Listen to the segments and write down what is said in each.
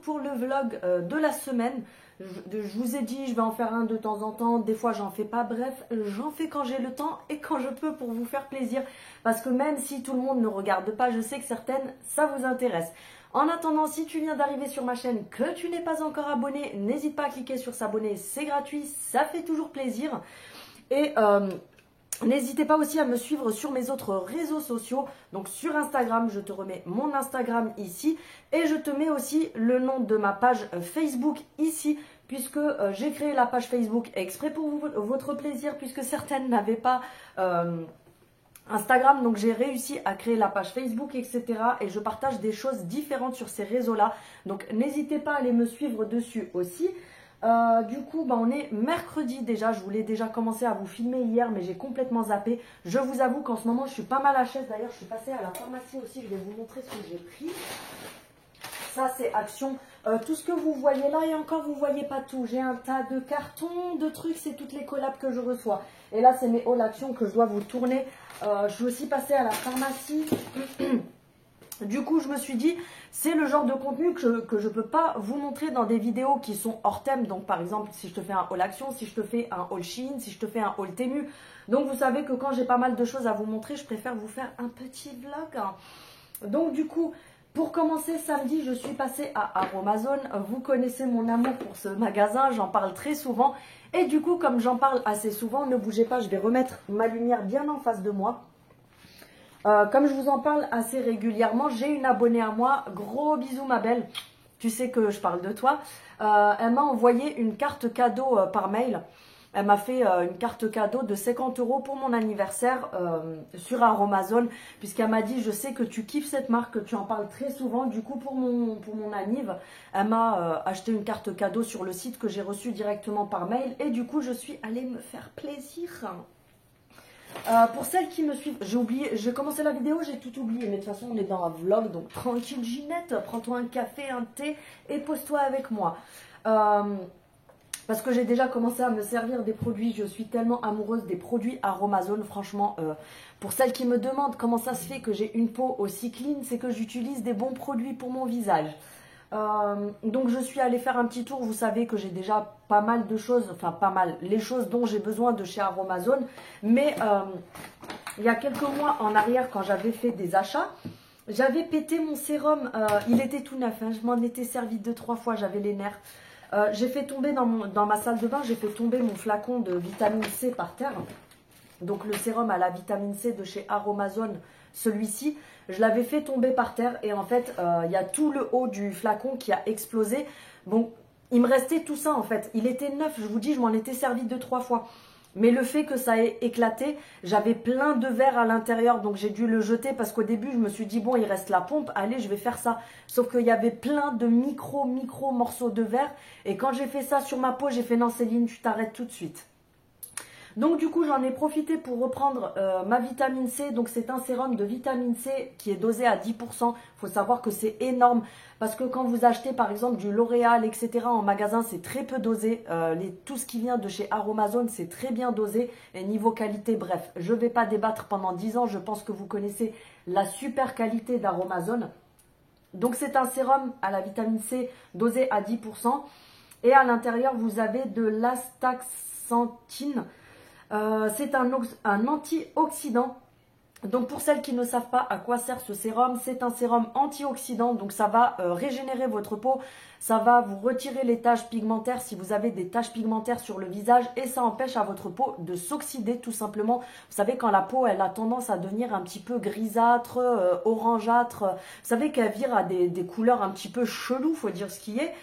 pour le vlog de la semaine. Je vous ai dit, je vais en faire un de temps en temps. Des fois, j'en fais pas. Bref, j'en fais quand j'ai le temps et quand je peux pour vous faire plaisir. Parce que même si tout le monde ne regarde pas, je sais que certaines, ça vous intéresse. En attendant, si tu viens d'arriver sur ma chaîne, que tu n'es pas encore abonné, n'hésite pas à cliquer sur s'abonner. C'est gratuit, ça fait toujours plaisir. Et n'hésitez pas aussi à me suivre sur mes autres réseaux sociaux. Donc sur Instagram, je te remets mon Instagram ici. Et je te mets aussi le nom de ma page Facebook ici. Puisque j'ai créé la page Facebook exprès pour votre plaisir. Puisque certaines n'avaient pas Instagram. Donc j'ai réussi à créer la page Facebook, etc. Et je partage des choses différentes sur ces réseaux-là. Donc n'hésitez pas à aller me suivre dessus aussi. Du coup, on est mercredi déjà. Je voulais déjà commencer à vous filmer hier, mais j'ai complètement zappé. Je vous avoue qu'en ce moment, je suis pas mal à chaise. D'ailleurs, je suis passée à la pharmacie aussi. Je vais vous montrer ce que j'ai pris. Ça, c'est Action. Tout ce que vous voyez là, et encore, vous voyez pas tout. J'ai un tas de cartons, de trucs. C'est toutes les collabs que je reçois. Et là, c'est mes hauls Action que je dois vous tourner. Je suis aussi passée à la pharmacie. Du coup, je me suis dit, c'est le genre de contenu que je ne peux pas vous montrer dans des vidéos qui sont hors thème. Donc, par exemple, si je te fais un haul Action, si je te fais un haul Shein, si je te fais un haul Temu. Donc, vous savez que quand j'ai pas mal de choses à vous montrer, je préfère vous faire un petit vlog. Donc, du coup, pour commencer, samedi, je suis passée à Aromazone. Vous connaissez mon amour pour ce magasin, j'en parle très souvent. Et du coup, comme j'en parle assez souvent, ne bougez pas, je vais remettre ma lumière bien en face de moi. Comme je vous en parle assez régulièrement, j'ai une abonnée à moi. Gros bisous ma belle, tu sais que je parle de toi. Elle m'a envoyé une carte cadeau par mail. Elle m'a fait une carte cadeau de 50 € pour mon anniversaire sur Aromazone. Puisqu'elle m'a dit, je sais que tu kiffes cette marque, que tu en parles très souvent. Du coup, pour mon anniv, elle m'a acheté une carte cadeau sur le site que j'ai reçu directement par mail. Et du coup, je suis allée me faire plaisir. Pour celles qui me suivent, j'ai oublié, j'ai commencé la vidéo, j'ai tout oublié, mais de toute façon on est dans un vlog, donc tranquille Ginette, prends-toi un café, un thé et pose-toi avec moi. Parce que j'ai déjà commencé à me servir des produits, je suis tellement amoureuse des produits Aromazone, franchement, pour celles qui me demandent comment ça se fait que j'ai une peau aussi clean, c'est que j'utilise des bons produits pour mon visage. Donc je suis allée faire un petit tour, vous savez que j'ai déjà pas mal de choses, enfin pas mal, les choses dont j'ai besoin de chez Aromazone, mais il y a quelques mois en arrière quand j'avais fait des achats, j'avais pété mon sérum, il était tout neuf, hein, je m'en étais servi 2-3 fois, j'avais les nerfs. J'ai fait tomber dans ma salle de bain, j'ai fait tomber mon flacon de vitamine C par terre. Donc le sérum à la vitamine C de chez Aromazone, celui-ci, je l'avais fait tomber par terre et en fait, il y a tout le haut du flacon qui a explosé. Bon, il me restait tout ça en fait. Il était neuf, je vous dis, je m'en étais servi 2-3 fois. Mais le fait que ça ait éclaté, j'avais plein de verre à l'intérieur, donc j'ai dû le jeter parce qu'au début, je me suis dit, bon, il reste la pompe, allez, je vais faire ça. Sauf qu'il y avait plein de micro morceaux de verre. Et quand j'ai fait ça sur ma peau, j'ai fait, non Céline, tu t'arrêtes tout de suite. Donc du coup, j'en ai profité pour reprendre ma vitamine C. Donc c'est un sérum de vitamine C qui est dosé à 10%. Il faut savoir que c'est énorme parce que quand vous achetez par exemple du L'Oréal, etc. en magasin, c'est très peu dosé. Tout ce qui vient de chez Aromazone, c'est très bien dosé. Et niveau qualité, bref, je ne vais pas débattre pendant 10 ans. Je pense que vous connaissez la super qualité d'Aromazone. Donc c'est un sérum à la vitamine C dosé à 10%. Et à l'intérieur, vous avez de l'astaxanthine. C'est un antioxydant. Donc pour celles qui ne savent pas à quoi sert ce sérum, c'est un sérum antioxydant. Donc ça va régénérer votre peau, ça va vous retirer les taches pigmentaires si vous avez des taches pigmentaires sur le visage. Et ça empêche à votre peau de s'oxyder tout simplement. Vous savez quand la peau elle a tendance à devenir un petit peu grisâtre, orangeâtre. Vous savez qu'elle vire à des couleurs un petit peu cheloues, faut dire ce qui est.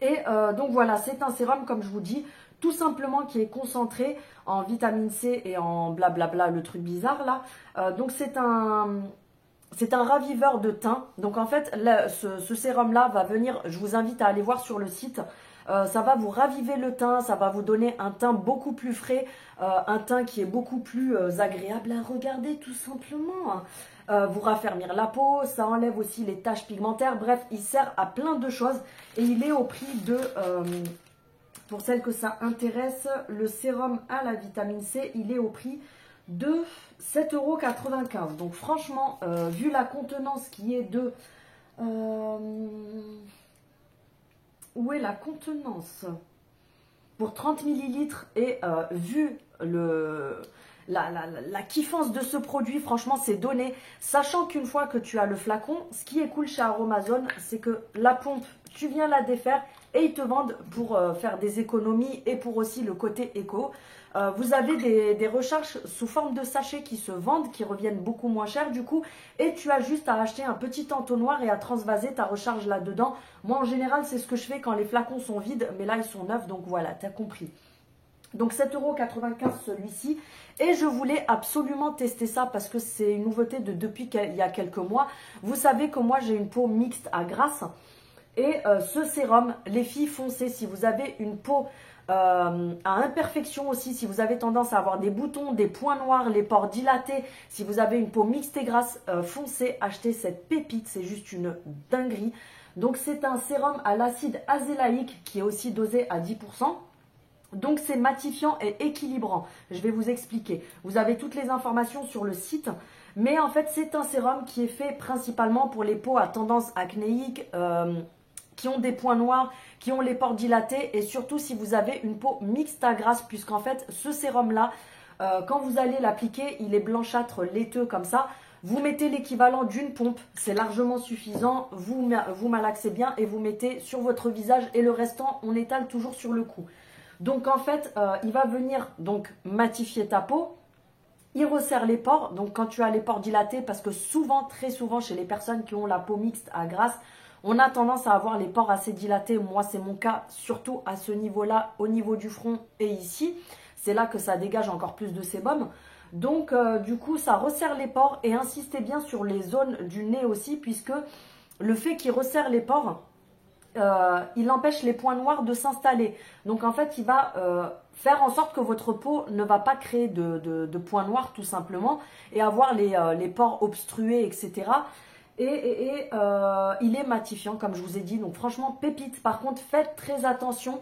Et donc voilà, c'est un sérum comme je vous dis, tout simplement qui est concentré en vitamine C et en blablabla, le truc bizarre là. Donc c'est un raviveur de teint. Donc en fait, ce sérum là va venir, je vous invite à aller voir sur le site. Ça va vous raviver le teint, ça va vous donner un teint beaucoup plus frais, un teint qui est beaucoup plus agréable à regarder tout simplement. Vous raffermir la peau, ça enlève aussi les taches pigmentaires. Bref, il sert à plein de choses et il est au prix de... pour celles que ça intéresse, le sérum à la vitamine C, il est au prix de 7,95 €. Donc franchement, vu la contenance qui est de où est la contenance? Pour 30 millilitres et vu la kiffance de ce produit, franchement, c'est donné. Sachant qu'une fois que tu as le flacon, ce qui est cool chez Aromazone, c'est que la pompe, tu viens la défaire et ils te vendent pour faire des économies et pour aussi le côté éco. Vous avez des recharges sous forme de sachets qui se vendent, qui reviennent beaucoup moins cher du coup. Et tu as juste à acheter un petit entonnoir et à transvaser ta recharge là-dedans. Moi, en général, c'est ce que je fais quand les flacons sont vides. Mais là, ils sont neufs, donc voilà, tu as compris. Donc 7,95 € celui-ci. Et je voulais absolument tester ça parce que c'est une nouveauté depuis il y a quelques mois. Vous savez que moi, j'ai une peau mixte à grasse. Et ce sérum, les filles, foncez. Si vous avez une peau à imperfection aussi, si vous avez tendance à avoir des boutons, des points noirs, les pores dilatés, si vous avez une peau mixte et grasse, foncez, achetez cette pépite, c'est juste une dinguerie. Donc c'est un sérum à l'acide azélaïque qui est aussi dosé à 10%. Donc c'est matifiant et équilibrant. Je vais vous expliquer. Vous avez toutes les informations sur le site. Mais en fait, c'est un sérum qui est fait principalement pour les peaux à tendance acnéique, qui ont des points noirs, qui ont les pores dilatés et surtout si vous avez une peau mixte à grasse, puisqu'en fait, ce sérum-là, quand vous allez l'appliquer, il est blanchâtre, laiteux comme ça. Vous mettez l'équivalent d'une pompe, c'est largement suffisant. Vous malaxez bien et vous mettez sur votre visage et le restant, on étale toujours sur le cou. Donc en fait, il va venir donc matifier ta peau. Il resserre les pores, donc quand tu as les pores dilatés, parce que souvent, très souvent, chez les personnes qui ont la peau mixte à grasse, on a tendance à avoir les pores assez dilatés. Moi, c'est mon cas, surtout à ce niveau-là, au niveau du front et ici. C'est là que ça dégage encore plus de sébum. Donc, du coup, ça resserre les pores et insistez bien sur les zones du nez aussi, puisque le fait qu'il resserre les pores, il empêche les points noirs de s'installer. Donc en fait, il va faire en sorte que votre peau ne va pas créer de points noirs tout simplement et avoir les pores obstrués, etc. Et il est matifiant comme je vous ai dit. Donc franchement, pépite. Par contre, faites très attention.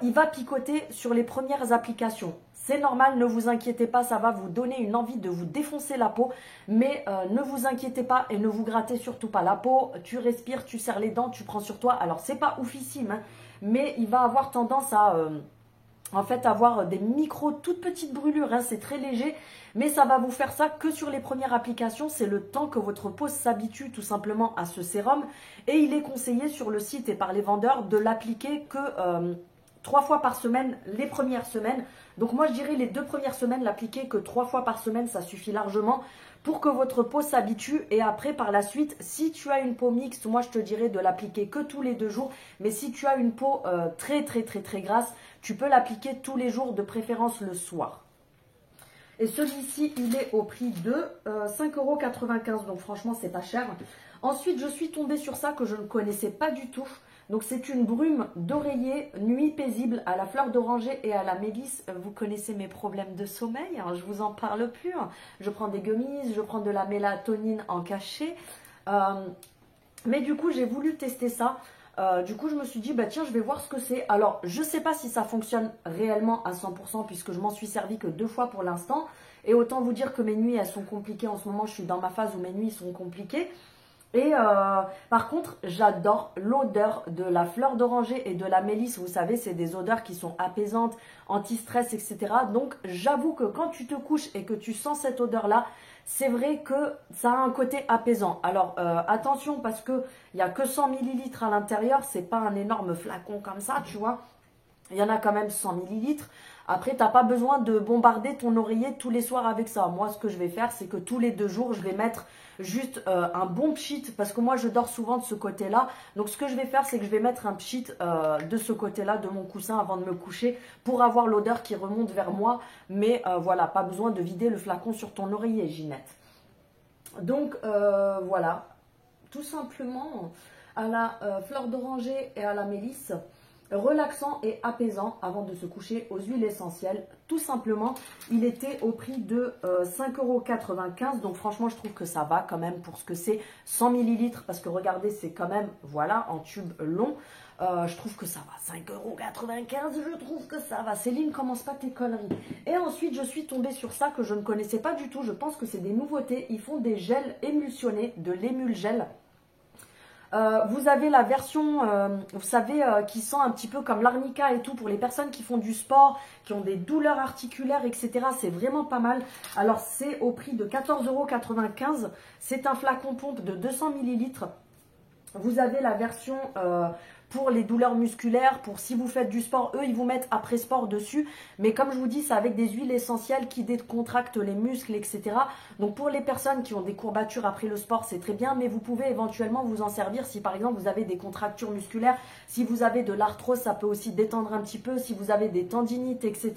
Il va picoter sur les premières applications. C'est normal, ne vous inquiétez pas, ça va vous donner une envie de vous défoncer la peau. Mais ne vous inquiétez pas et ne vous grattez surtout pas la peau. Tu respires, tu serres les dents, tu prends sur toi. Alors, c'est pas oufissime, hein, mais il va avoir tendance à en fait avoir des toutes petites brûlures. Hein, c'est très léger, mais ça va vous faire ça que sur les premières applications. C'est le temps que votre peau s'habitue tout simplement à ce sérum. Et il est conseillé sur le site et par les vendeurs de l'appliquer que 3 fois par semaine les premières semaines. Donc moi je dirais les 2 premières semaines, l'appliquer que 3 fois par semaine, ça suffit largement pour que votre peau s'habitue. Et après par la suite, si tu as une peau mixte, moi je te dirais de l'appliquer que tous les 2 jours. Mais si tu as une peau très grasse, tu peux l'appliquer tous les jours, de préférence le soir. Et celui-ci, il est au prix de 5,95 €. Donc franchement, c'est pas cher. Ensuite, je suis tombée sur ça que je ne connaissais pas du tout. Donc c'est une brume d'oreiller nuit paisible à la fleur d'oranger et à la mélisse. Vous connaissez mes problèmes de sommeil, hein, je vous en parle plus. Hein. Je prends des gummies, je prends de la mélatonine en cachet. Mais du coup, j'ai voulu tester ça. Du coup, je me suis dit, bah tiens, je vais voir ce que c'est. Alors, je ne sais pas si ça fonctionne réellement à 100% puisque je m'en suis servi que 2 fois pour l'instant. Et autant vous dire que mes nuits, elles sont compliquées. En ce moment, je suis dans ma phase où mes nuits sont compliquées. Et par contre, j'adore l'odeur de la fleur d'oranger et de la mélisse. Vous savez, c'est des odeurs qui sont apaisantes, anti-stress, etc. Donc, j'avoue que quand tu te couches et que tu sens cette odeur-là, c'est vrai que ça a un côté apaisant. Alors, attention parce qu'il n'y a que 100 ml à l'intérieur. C'est pas un énorme flacon comme ça, tu vois. Il y en a quand même 100 ml. Après, tu n'as pas besoin de bombarder ton oreiller tous les soirs avec ça. Moi, ce que je vais faire, c'est que tous les 2 jours, je vais mettre juste un bon pchit. Parce que moi, je dors souvent de ce côté-là. Donc, ce que je vais faire, c'est que je vais mettre un pchit de ce côté-là, de mon coussin, avant de me coucher, pour avoir l'odeur qui remonte vers moi. Mais voilà, pas besoin de vider le flacon sur ton oreiller, Ginette. Donc, voilà. Tout simplement, à la fleur d'oranger et à la mélisse, relaxant et apaisant avant de se coucher, aux huiles essentielles. Tout simplement, il était au prix de 5,95 €. Donc franchement, je trouve que ça va quand même pour ce que c'est, 100 ml. Parce que regardez, c'est quand même, voilà, en tube long. Je trouve que ça va. 5,95 €, je trouve que ça va. Céline, commence pas tes conneries. Et ensuite, je suis tombée sur ça que je ne connaissais pas du tout. Je pense que c'est des nouveautés. Ils font des gels émulsionnés, de l'émulgel. Vous avez la version, vous savez, qui sent un petit peu comme l'arnica et tout, pour les personnes qui font du sport, qui ont des douleurs articulaires, etc. C'est vraiment pas mal. Alors, c'est au prix de 14,95 €. C'est un flacon pompe de 200 millilitres. Vous avez la version pour les douleurs musculaires, pour si vous faites du sport, eux, ils vous mettent après sport dessus. Mais comme je vous dis, c'est avec des huiles essentielles qui décontractent les muscles, etc. Donc pour les personnes qui ont des courbatures après le sport, c'est très bien. Mais vous pouvez éventuellement vous en servir si par exemple vous avez des contractures musculaires. Si vous avez de l'arthrose, ça peut aussi détendre un petit peu. Si vous avez des tendinites, etc.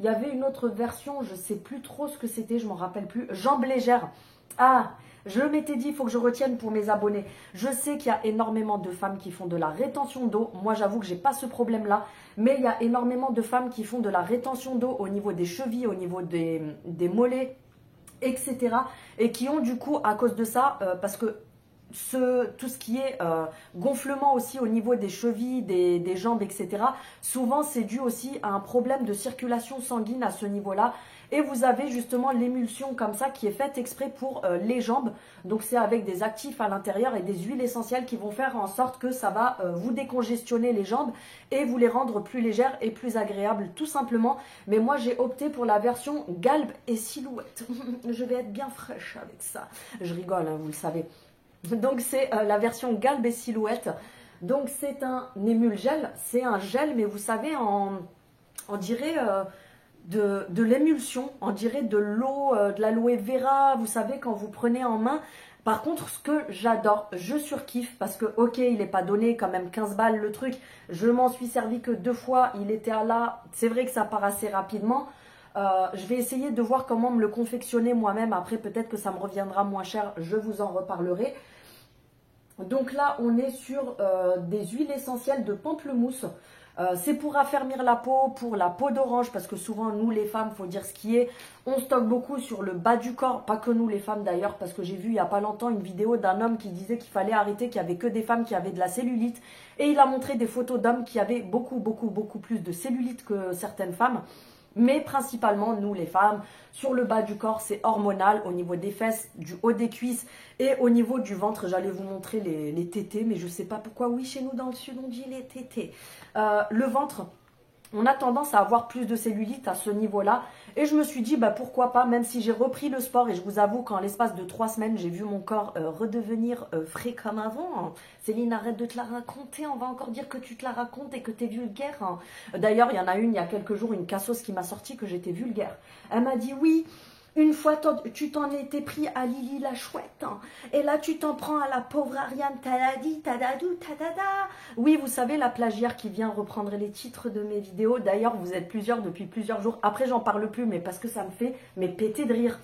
Il y avait une autre version, je ne sais plus trop ce que c'était, je ne m'en rappelle plus. Jambes légères. Ah, je m'étais dit, il faut que je retienne pour mes abonnés. Je sais qu'il y a énormément de femmes qui font de la rétention d'eau. Moi, j'avoue que je n'ai pas ce problème-là. Mais il y a énormément de femmes qui font de la rétention d'eau au niveau des chevilles, au niveau des mollets, etc. Et qui ont du coup, à cause de ça, parce que tout ce qui est gonflement aussi au niveau des chevilles, des jambes, etc. Souvent, c'est dû aussi à un problème de circulation sanguine à ce niveau-là. Et vous avez justement l'émulsion comme ça qui est faite exprès pour les jambes. Donc, c'est avec des actifs à l'intérieur et des huiles essentielles qui vont faire en sorte que ça va vous décongestionner les jambes et vous les rendre plus légères et plus agréables tout simplement. Mais moi, j'ai opté pour la version galbe et silhouette. Je vais être bien fraîche avec ça. Je rigole, hein, vous le savez. Donc c'est la version galbe et silhouette. Donc c'est un émulgel, c'est un gel, mais vous savez, on dirait de l'émulsion, on dirait de l'eau, de l'aloe vera, vous savez, quand vous prenez en main. Par contre, ce que j'adore, je surkiffe, parce que ok, il n'est pas donné quand même 15 balles le truc, je m'en suis servi que 2 fois, il était à là, c'est vrai que ça part assez rapidement. Je vais essayer de voir comment me le confectionner moi-même. Après, peut-être que ça me reviendra moins cher. Je vous en reparlerai. Donc là, on est sur des huiles essentielles de pamplemousse. C'est pour affermir la peau, pour la peau d'orange, parce que souvent, nous les femmes, faut dire ce qui est, on stocke beaucoup sur le bas du corps, pas que nous les femmes d'ailleurs, parce que j'ai vu il n'y a pas longtemps une vidéo d'un homme qui disait qu'il fallait arrêter, qu'il n'y avait que des femmes qui avaient de la cellulite, et il a montré des photos d'hommes qui avaient beaucoup plus de cellulite que certaines femmes. Mais principalement, nous les femmes, sur le bas du corps, c'est hormonal, au niveau des fesses, du haut des cuisses et au niveau du ventre. J'allais vous montrer les tétés, mais je ne sais pas pourquoi. Oui, chez nous dans le sud, on dit les tétés. Le ventre, on a tendance à avoir plus de cellulite à ce niveau-là. Et je me suis dit, bah, pourquoi pas, même si j'ai repris le sport. Et je vous avoue qu'en l'espace de 3 semaines, j'ai vu mon corps redevenir frais comme avant. Céline, arrête de te la raconter. On va encore dire que tu te la racontes et que tu es vulgaire. D'ailleurs, il y en a une, il y a quelques jours, une cassos qui m'a sorti que j'étais vulgaire. Elle m'a dit, oui, une fois, tu t'en étais pris à Lily la chouette, hein. Et là, tu t'en prends à la pauvre Ariane Tadadi, Tadadou, Tadada. Oui, vous savez, la plagiaire qui vient reprendre les titres de mes vidéos. D'ailleurs, vous êtes plusieurs depuis plusieurs jours. Après, j'en parle plus, mais parce que ça me fait péter de rire.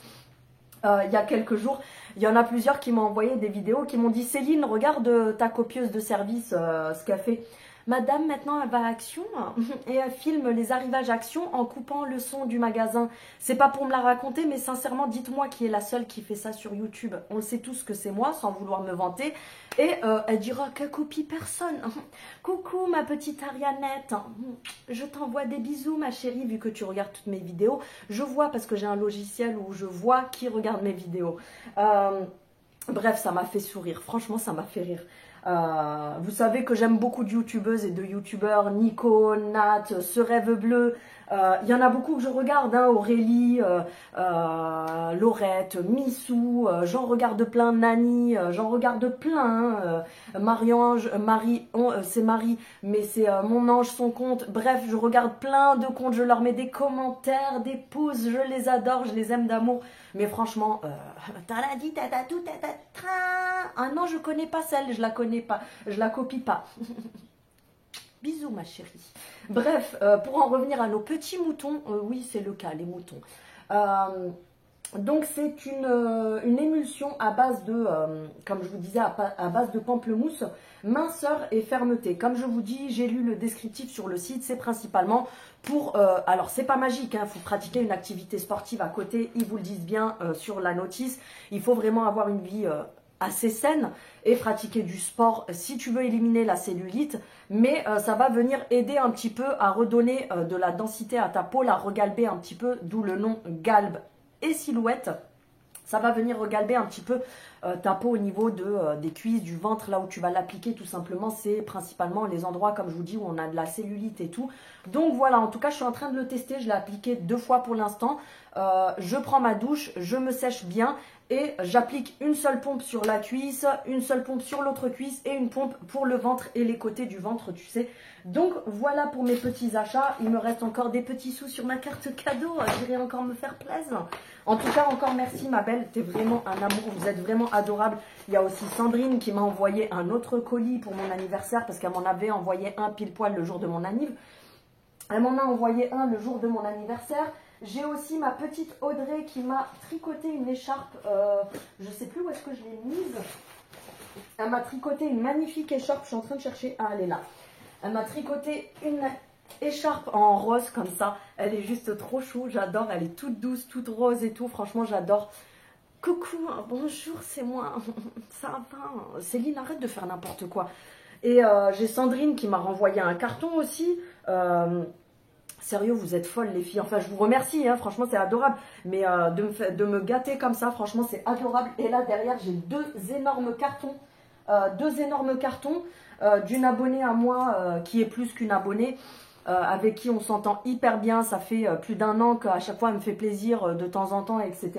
Il y a quelques jours, il y en a plusieurs qui m'ont envoyé des vidéos, qui m'ont dit « Céline, regarde ta copieuse de service, ce qu'elle fait ». Madame, maintenant, elle va à Action et elle filme les arrivages Action en coupant le son du magasin. C'est pas pour me la raconter, mais sincèrement, dites-moi qui est la seule qui fait ça sur YouTube. On le sait tous que c'est moi, sans vouloir me vanter. Et elle dira qu'elle copie personne. Coucou, ma petite Arianette. Je t'envoie des bisous, ma chérie, vu que tu regardes toutes mes vidéos. Je vois, parce que j'ai un logiciel où je vois qui regarde mes vidéos. Bref, ça m'a fait sourire. Franchement, ça m'a fait rire. Vous savez que j'aime beaucoup de youtubeuses et de youtubeurs, Nico, Nat, Ce Rêve Bleu. Il y en a beaucoup que je regarde, hein, Aurélie, Laurette, Missou, j'en regarde plein, Nani, j'en regarde plein, hein, Marie-Ange, c'est Marie, mais c'est Mon Ange, son compte. Bref, je regarde plein de comptes, je leur mets des commentaires, des pouces, je les adore, je les aime d'amour. Mais franchement, ah non, je connais pas celle, je la connais pas, je la copie pas. Bisous ma chérie. Bref, pour en revenir à nos petits moutons, oui c'est le cas, les moutons. Donc c'est une émulsion à base de, comme je vous disais, à base de pamplemousse, minceur et fermeté. Comme je vous dis, j'ai lu le descriptif sur le site, c'est principalement pour, alors c'est pas magique, il faut pratiquer une activité sportive à côté, ils vous le disent bien sur la notice, il faut vraiment avoir une vie assez saine et pratiquer du sport si tu veux éliminer la cellulite, mais ça va venir aider un petit peu à redonner de la densité à ta peau, la regalber un petit peu, d'où le nom galbe et silhouette. Ça va venir regalber un petit peu ta peau au niveau des cuisses, du ventre, là où tu vas l'appliquer tout simplement. C'est principalement les endroits, comme je vous dis, où on a de la cellulite et tout. Donc voilà, en tout cas, je suis en train de le tester. Je l'ai appliqué 2 fois pour l'instant. Je prends ma douche, je me sèche bien et j'applique une seule pompe sur la cuisse, une seule pompe sur l'autre cuisse et une pompe pour le ventre et les côtés du ventre, tu sais. Donc voilà pour mes petits achats. Il me reste encore des petits sous sur ma carte cadeau. J'irai encore me faire plaisir. En tout cas, encore merci ma belle. T'es vraiment un amour. Vous êtes vraiment adorable. Il y a aussi Sandrine qui m'a envoyé un autre colis pour mon anniversaire parce qu'elle m'en avait envoyé un pile poil le jour de mon anniv. Elle m'en a envoyé un le jour de mon anniversaire. J'ai aussi ma petite Audrey qui m'a tricoté une écharpe. Je ne sais plus où est-ce que je l'ai mise. Elle m'a tricoté une magnifique écharpe. Je suis en train de chercher. Ah, elle est là. Elle m'a tricoté une écharpe en rose comme ça. Elle est juste trop chou. J'adore. Elle est toute douce, toute rose et tout. Franchement, j'adore. Coucou, bonjour, c'est moi. Ça va. Céline, arrête de faire n'importe quoi. Et j'ai Sandrine qui m'a renvoyé un carton aussi. Sérieux, vous êtes folles les filles. Enfin, je vous remercie, hein, franchement, c'est adorable. Mais de me gâter comme ça, franchement, c'est adorable. Et là, derrière, j'ai 2 énormes cartons. D'une abonnée à moi qui est plus qu'une abonnée. Avec qui on s'entend hyper bien. Ça fait plus d'1 an qu'à chaque fois, elle me fait plaisir de temps en temps, etc.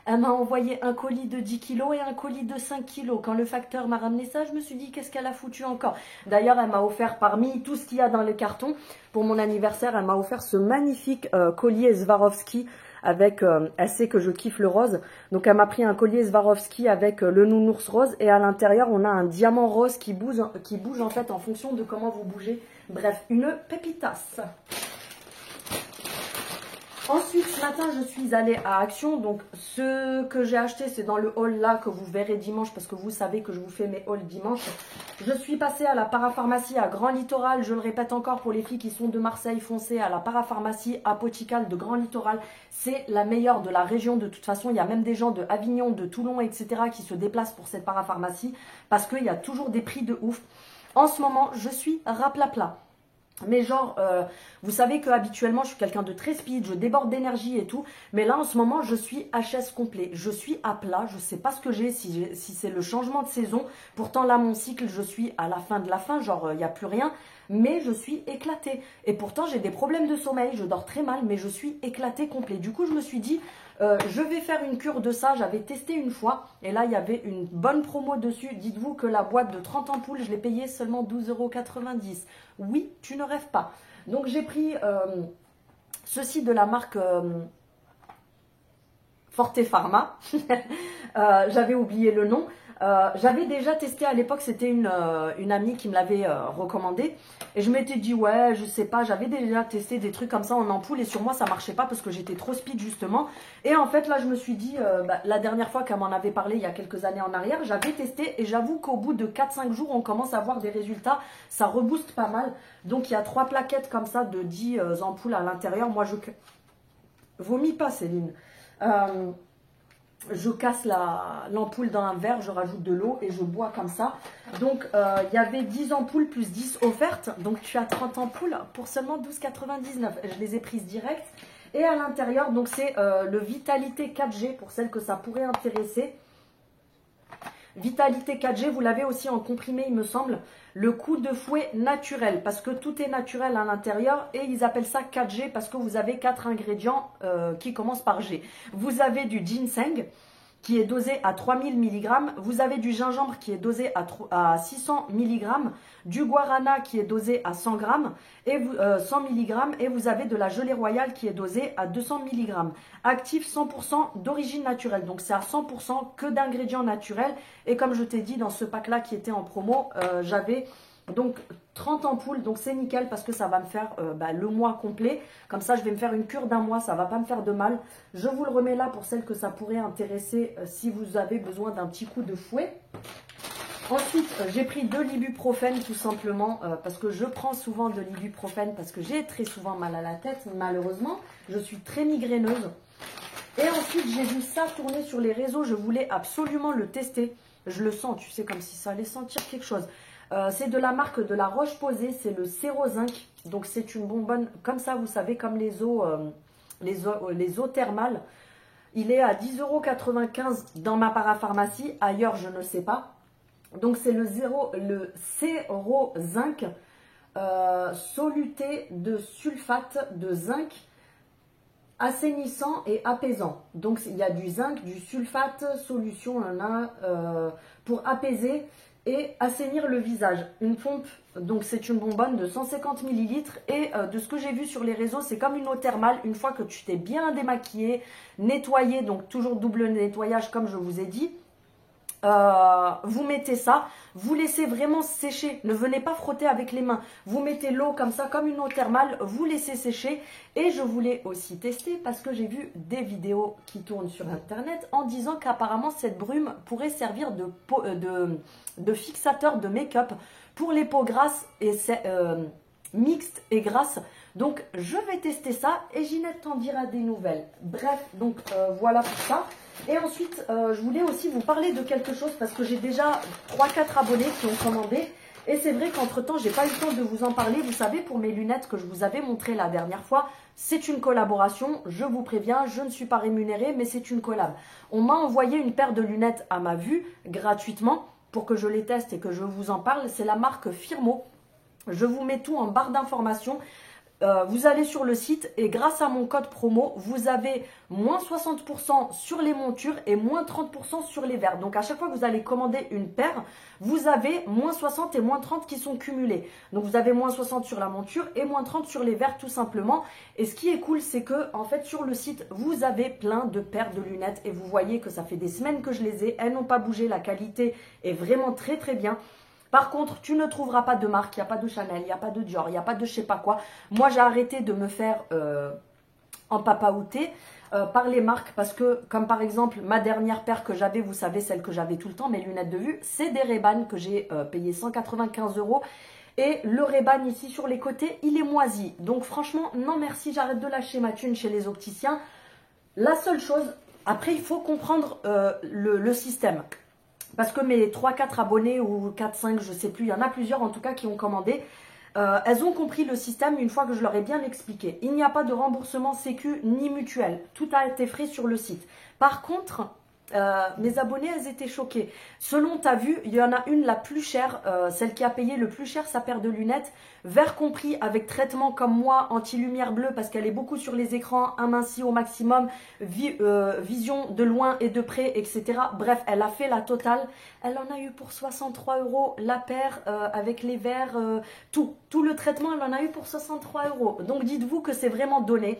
Elle m'a envoyé un colis de 10 kilos et un colis de 5 kilos. Quand le facteur m'a ramené ça, je me suis dit, qu'est-ce qu'elle a foutu encore? D'ailleurs, elle m'a offert parmi tout ce qu'il y a dans les cartons, pour mon anniversaire, elle m'a offert ce magnifique collier Swarovski avec, elle sait que je kiffe le rose. Donc, elle m'a pris un collier Swarovski avec le nounours rose. Et à l'intérieur, on a un diamant rose qui bouge en fait en fonction de comment vous bougez. Bref, une pépitasse. Ensuite, ce matin, je suis allée à Action. Donc, ce que j'ai acheté, c'est dans le haul là que vous verrez dimanche parce que vous savez que je vous fais mes hauls dimanche. Je suis passée à la parapharmacie à Grand Littoral. Je le répète encore pour les filles qui sont de Marseille, foncez à la parapharmacie apothicale de Grand Littoral. C'est la meilleure de la région de toute façon. Il y a même des gens de Avignon, de Toulon, etc. qui se déplacent pour cette parapharmacie parce qu'il y a toujours des prix de ouf. En ce moment, je suis raplapla. Mais genre, vous savez que habituellement je suis quelqu'un de très speed, je déborde d'énergie et tout. Mais là, en ce moment, je suis HS complet. Je suis à plat, je ne sais pas ce que j'ai, si c'est le changement de saison. Pourtant, là, mon cycle, je suis à la fin de la fin, genre, il n'y a plus rien. Mais je suis éclatée. Et pourtant, j'ai des problèmes de sommeil, je dors très mal, mais je suis éclatée complet. Du coup, je me suis dit, je vais faire une cure de ça. J'avais testé une fois et là, il y avait une bonne promo dessus. Dites-vous que la boîte de 30 ampoules, je l'ai payée seulement 12,90 €. Oui, tu ne rêves pas. Donc, j'ai pris ceci de la marque Forte Pharma. J'avais oublié le nom. J'avais déjà testé à l'époque, c'était une amie qui me l'avait recommandé. Et je m'étais dit, ouais, je sais pas, j'avais déjà testé des trucs comme ça en ampoule. Et sur moi, ça marchait pas parce que j'étais trop speed justement. Et en fait, là, je me suis dit, la dernière fois qu'elle m'en avait parlé, il y a quelques années en arrière, j'avais testé. Et j'avoue qu'au bout de 4-5 jours, on commence à voir des résultats. Ça rebooste pas mal. Donc, il y a 3 plaquettes comme ça de 10 ampoules à l'intérieur. Moi, je... Vomis pas, Céline. Je casse l'ampoule dans un verre, je rajoute de l'eau et je bois comme ça. Donc, il y avait 10 ampoules plus 10 offertes. Donc, tu as 30 ampoules pour seulement 12,99 €. Je les ai prises direct. Et à l'intérieur, donc c'est le Vitalité 4G pour celles que ça pourrait intéresser. Vitalité 4G, vous l'avez aussi en comprimé, il me semble. Le coup de fouet naturel, parce que tout est naturel à l'intérieur. Et ils appellent ça 4G parce que vous avez 4 ingrédients qui commencent par G. Vous avez du ginseng qui est dosé à 3000 mg. Vous avez du gingembre qui est dosé à 600 mg. Du guarana qui est dosé à 100 g et 100 mg. Et vous avez de la gelée royale qui est dosée à 200 mg. Actif 100% d'origine naturelle. Donc c'est à 100% que d'ingrédients naturels. Et comme je t'ai dit, dans ce pack-là qui était en promo, j'avais... Donc 30 ampoules, donc c'est nickel parce que ça va me faire le mois complet. Comme ça, je vais me faire une cure d'1 mois, ça va pas me faire de mal. Je vous le remets là pour celles que ça pourrait intéresser si vous avez besoin d'un petit coup de fouet. Ensuite, j'ai pris de l'ibuprofène tout simplement parce que je prends souvent de l'ibuprofène parce que j'ai très souvent mal à la tête, malheureusement. Je suis très migraineuse. Et ensuite, j'ai vu ça tourner sur les réseaux, je voulais absolument le tester. Je le sens, tu sais, comme si ça allait sentir quelque chose. C'est de la marque de la Roche-Posay, c'est le Sérozinc. Donc c'est une bonbonne comme ça, vous savez, comme les eaux thermales. Il est à 10,95 € dans ma parapharmacie. Ailleurs, je ne sais pas. Donc, c'est le Zéro Zinc soluté de sulfate de zinc assainissant et apaisant. Donc, il y a du zinc, du sulfate, solution pour apaiser et assainir le visage. Une pompe, donc c'est une bonbonne de 150 ml et de ce que j'ai vu sur les réseaux, c'est comme une eau thermale. Une fois que tu t'es bien démaquillé, nettoyé, donc toujours double nettoyage comme je vous ai dit, vous mettez ça, vous laissez vraiment sécher, ne venez pas frotter avec les mains, vous mettez l'eau comme ça, comme une eau thermale, vous laissez sécher. Et je voulais aussi tester parce que j'ai vu des vidéos qui tournent sur internet en disant qu'apparemment cette brume pourrait servir de fixateur de make-up pour les peaux grasses et mixtes et grasses. Donc je vais tester ça et Ginette t'en dira des nouvelles. Bref, donc voilà pour ça. Et ensuite, je voulais aussi vous parler de quelque chose parce que j'ai déjà 3-4 abonnés qui ont commandé. Et c'est vrai qu'entre-temps, j'ai pas eu le temps de vous en parler. Vous savez, pour mes lunettes que je vous avais montrées la dernière fois, c'est une collaboration. Je vous préviens, je ne suis pas rémunérée, mais c'est une collab. On m'a envoyé une paire de lunettes à ma vue, gratuitement, pour que je les teste et que je vous en parle. C'est la marque Firmo. Je vous mets tout en barre d'informations. Vous allez sur le site et grâce à mon code promo, vous avez moins 60% sur les montures et moins 30% sur les verres. Donc à chaque fois que vous allez commander une paire, vous avez moins 60 et moins 30 qui sont cumulés. Donc vous avez moins 60 sur la monture et moins 30 sur les verres tout simplement. Et ce qui est cool, c'est que en fait sur le site, vous avez plein de paires de lunettes et vous voyez que ça fait des semaines que je les ai. Elles n'ont pas bougé, la qualité est vraiment très très bien. Par contre, tu ne trouveras pas de marque, il n'y a pas de Chanel, il n'y a pas de Dior, il n'y a pas de je sais pas quoi. Moi, j'ai arrêté de me faire empapaouter par les marques parce que, comme par exemple, ma dernière paire que j'avais, vous savez, celle que j'avais tout le temps, mes lunettes de vue, c'est des Ray-Ban que j'ai payé 195 €. Et le Ray-Ban ici sur les côtés, il est moisi. Donc franchement, non merci, j'arrête de lâcher ma thune chez les opticiens. La seule chose, après, il faut comprendre le système. Parce que mes 3-4 abonnés ou 4-5, je ne sais plus, il y en a plusieurs en tout cas qui ont commandé. Elles ont compris le système une fois que je leur ai bien expliqué. Il n'y a pas de remboursement sécu ni mutuel. Tout a été fait sur le site. Par contre, mes abonnés, elles étaient choquées. Selon ta vue, il y en a une la plus chère, celle qui a payé le plus cher sa paire de lunettes, verre compris avec traitement comme moi, anti-lumière bleue parce qu'elle est beaucoup sur les écrans, amincie au maximum, vision de loin et de près, etc. Bref, elle a fait la totale. Elle en a eu pour 63 € la paire avec les verres, tout le traitement, elle en a eu pour 63 €. Donc dites-vous que c'est vraiment donné.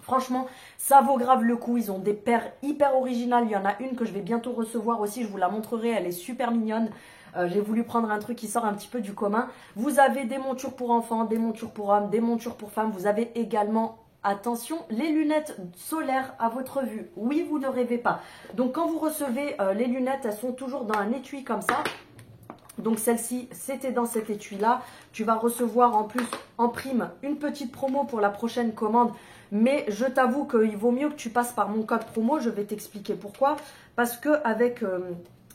Franchement, ça vaut grave le coup. Ils ont des paires hyper originales. Il y en a une que je vais bientôt recevoir aussi. Je vous la montrerai. Elle est super mignonne. J'ai voulu prendre un truc qui sort un petit peu du commun. Vous avez des montures pour enfants, des montures pour hommes, des montures pour femmes. Vous avez également, attention, les lunettes solaires à votre vue. Oui, vous ne rêvez pas. Donc, quand vous recevez les lunettes, elles sont toujours dans un étui comme ça. Donc celle-ci, c'était dans cet étui-là. Tu vas recevoir en plus, en prime, une petite promo pour la prochaine commande. Mais je t'avoue qu'il vaut mieux que tu passes par mon code promo. Je vais t'expliquer pourquoi. Parce qu'avec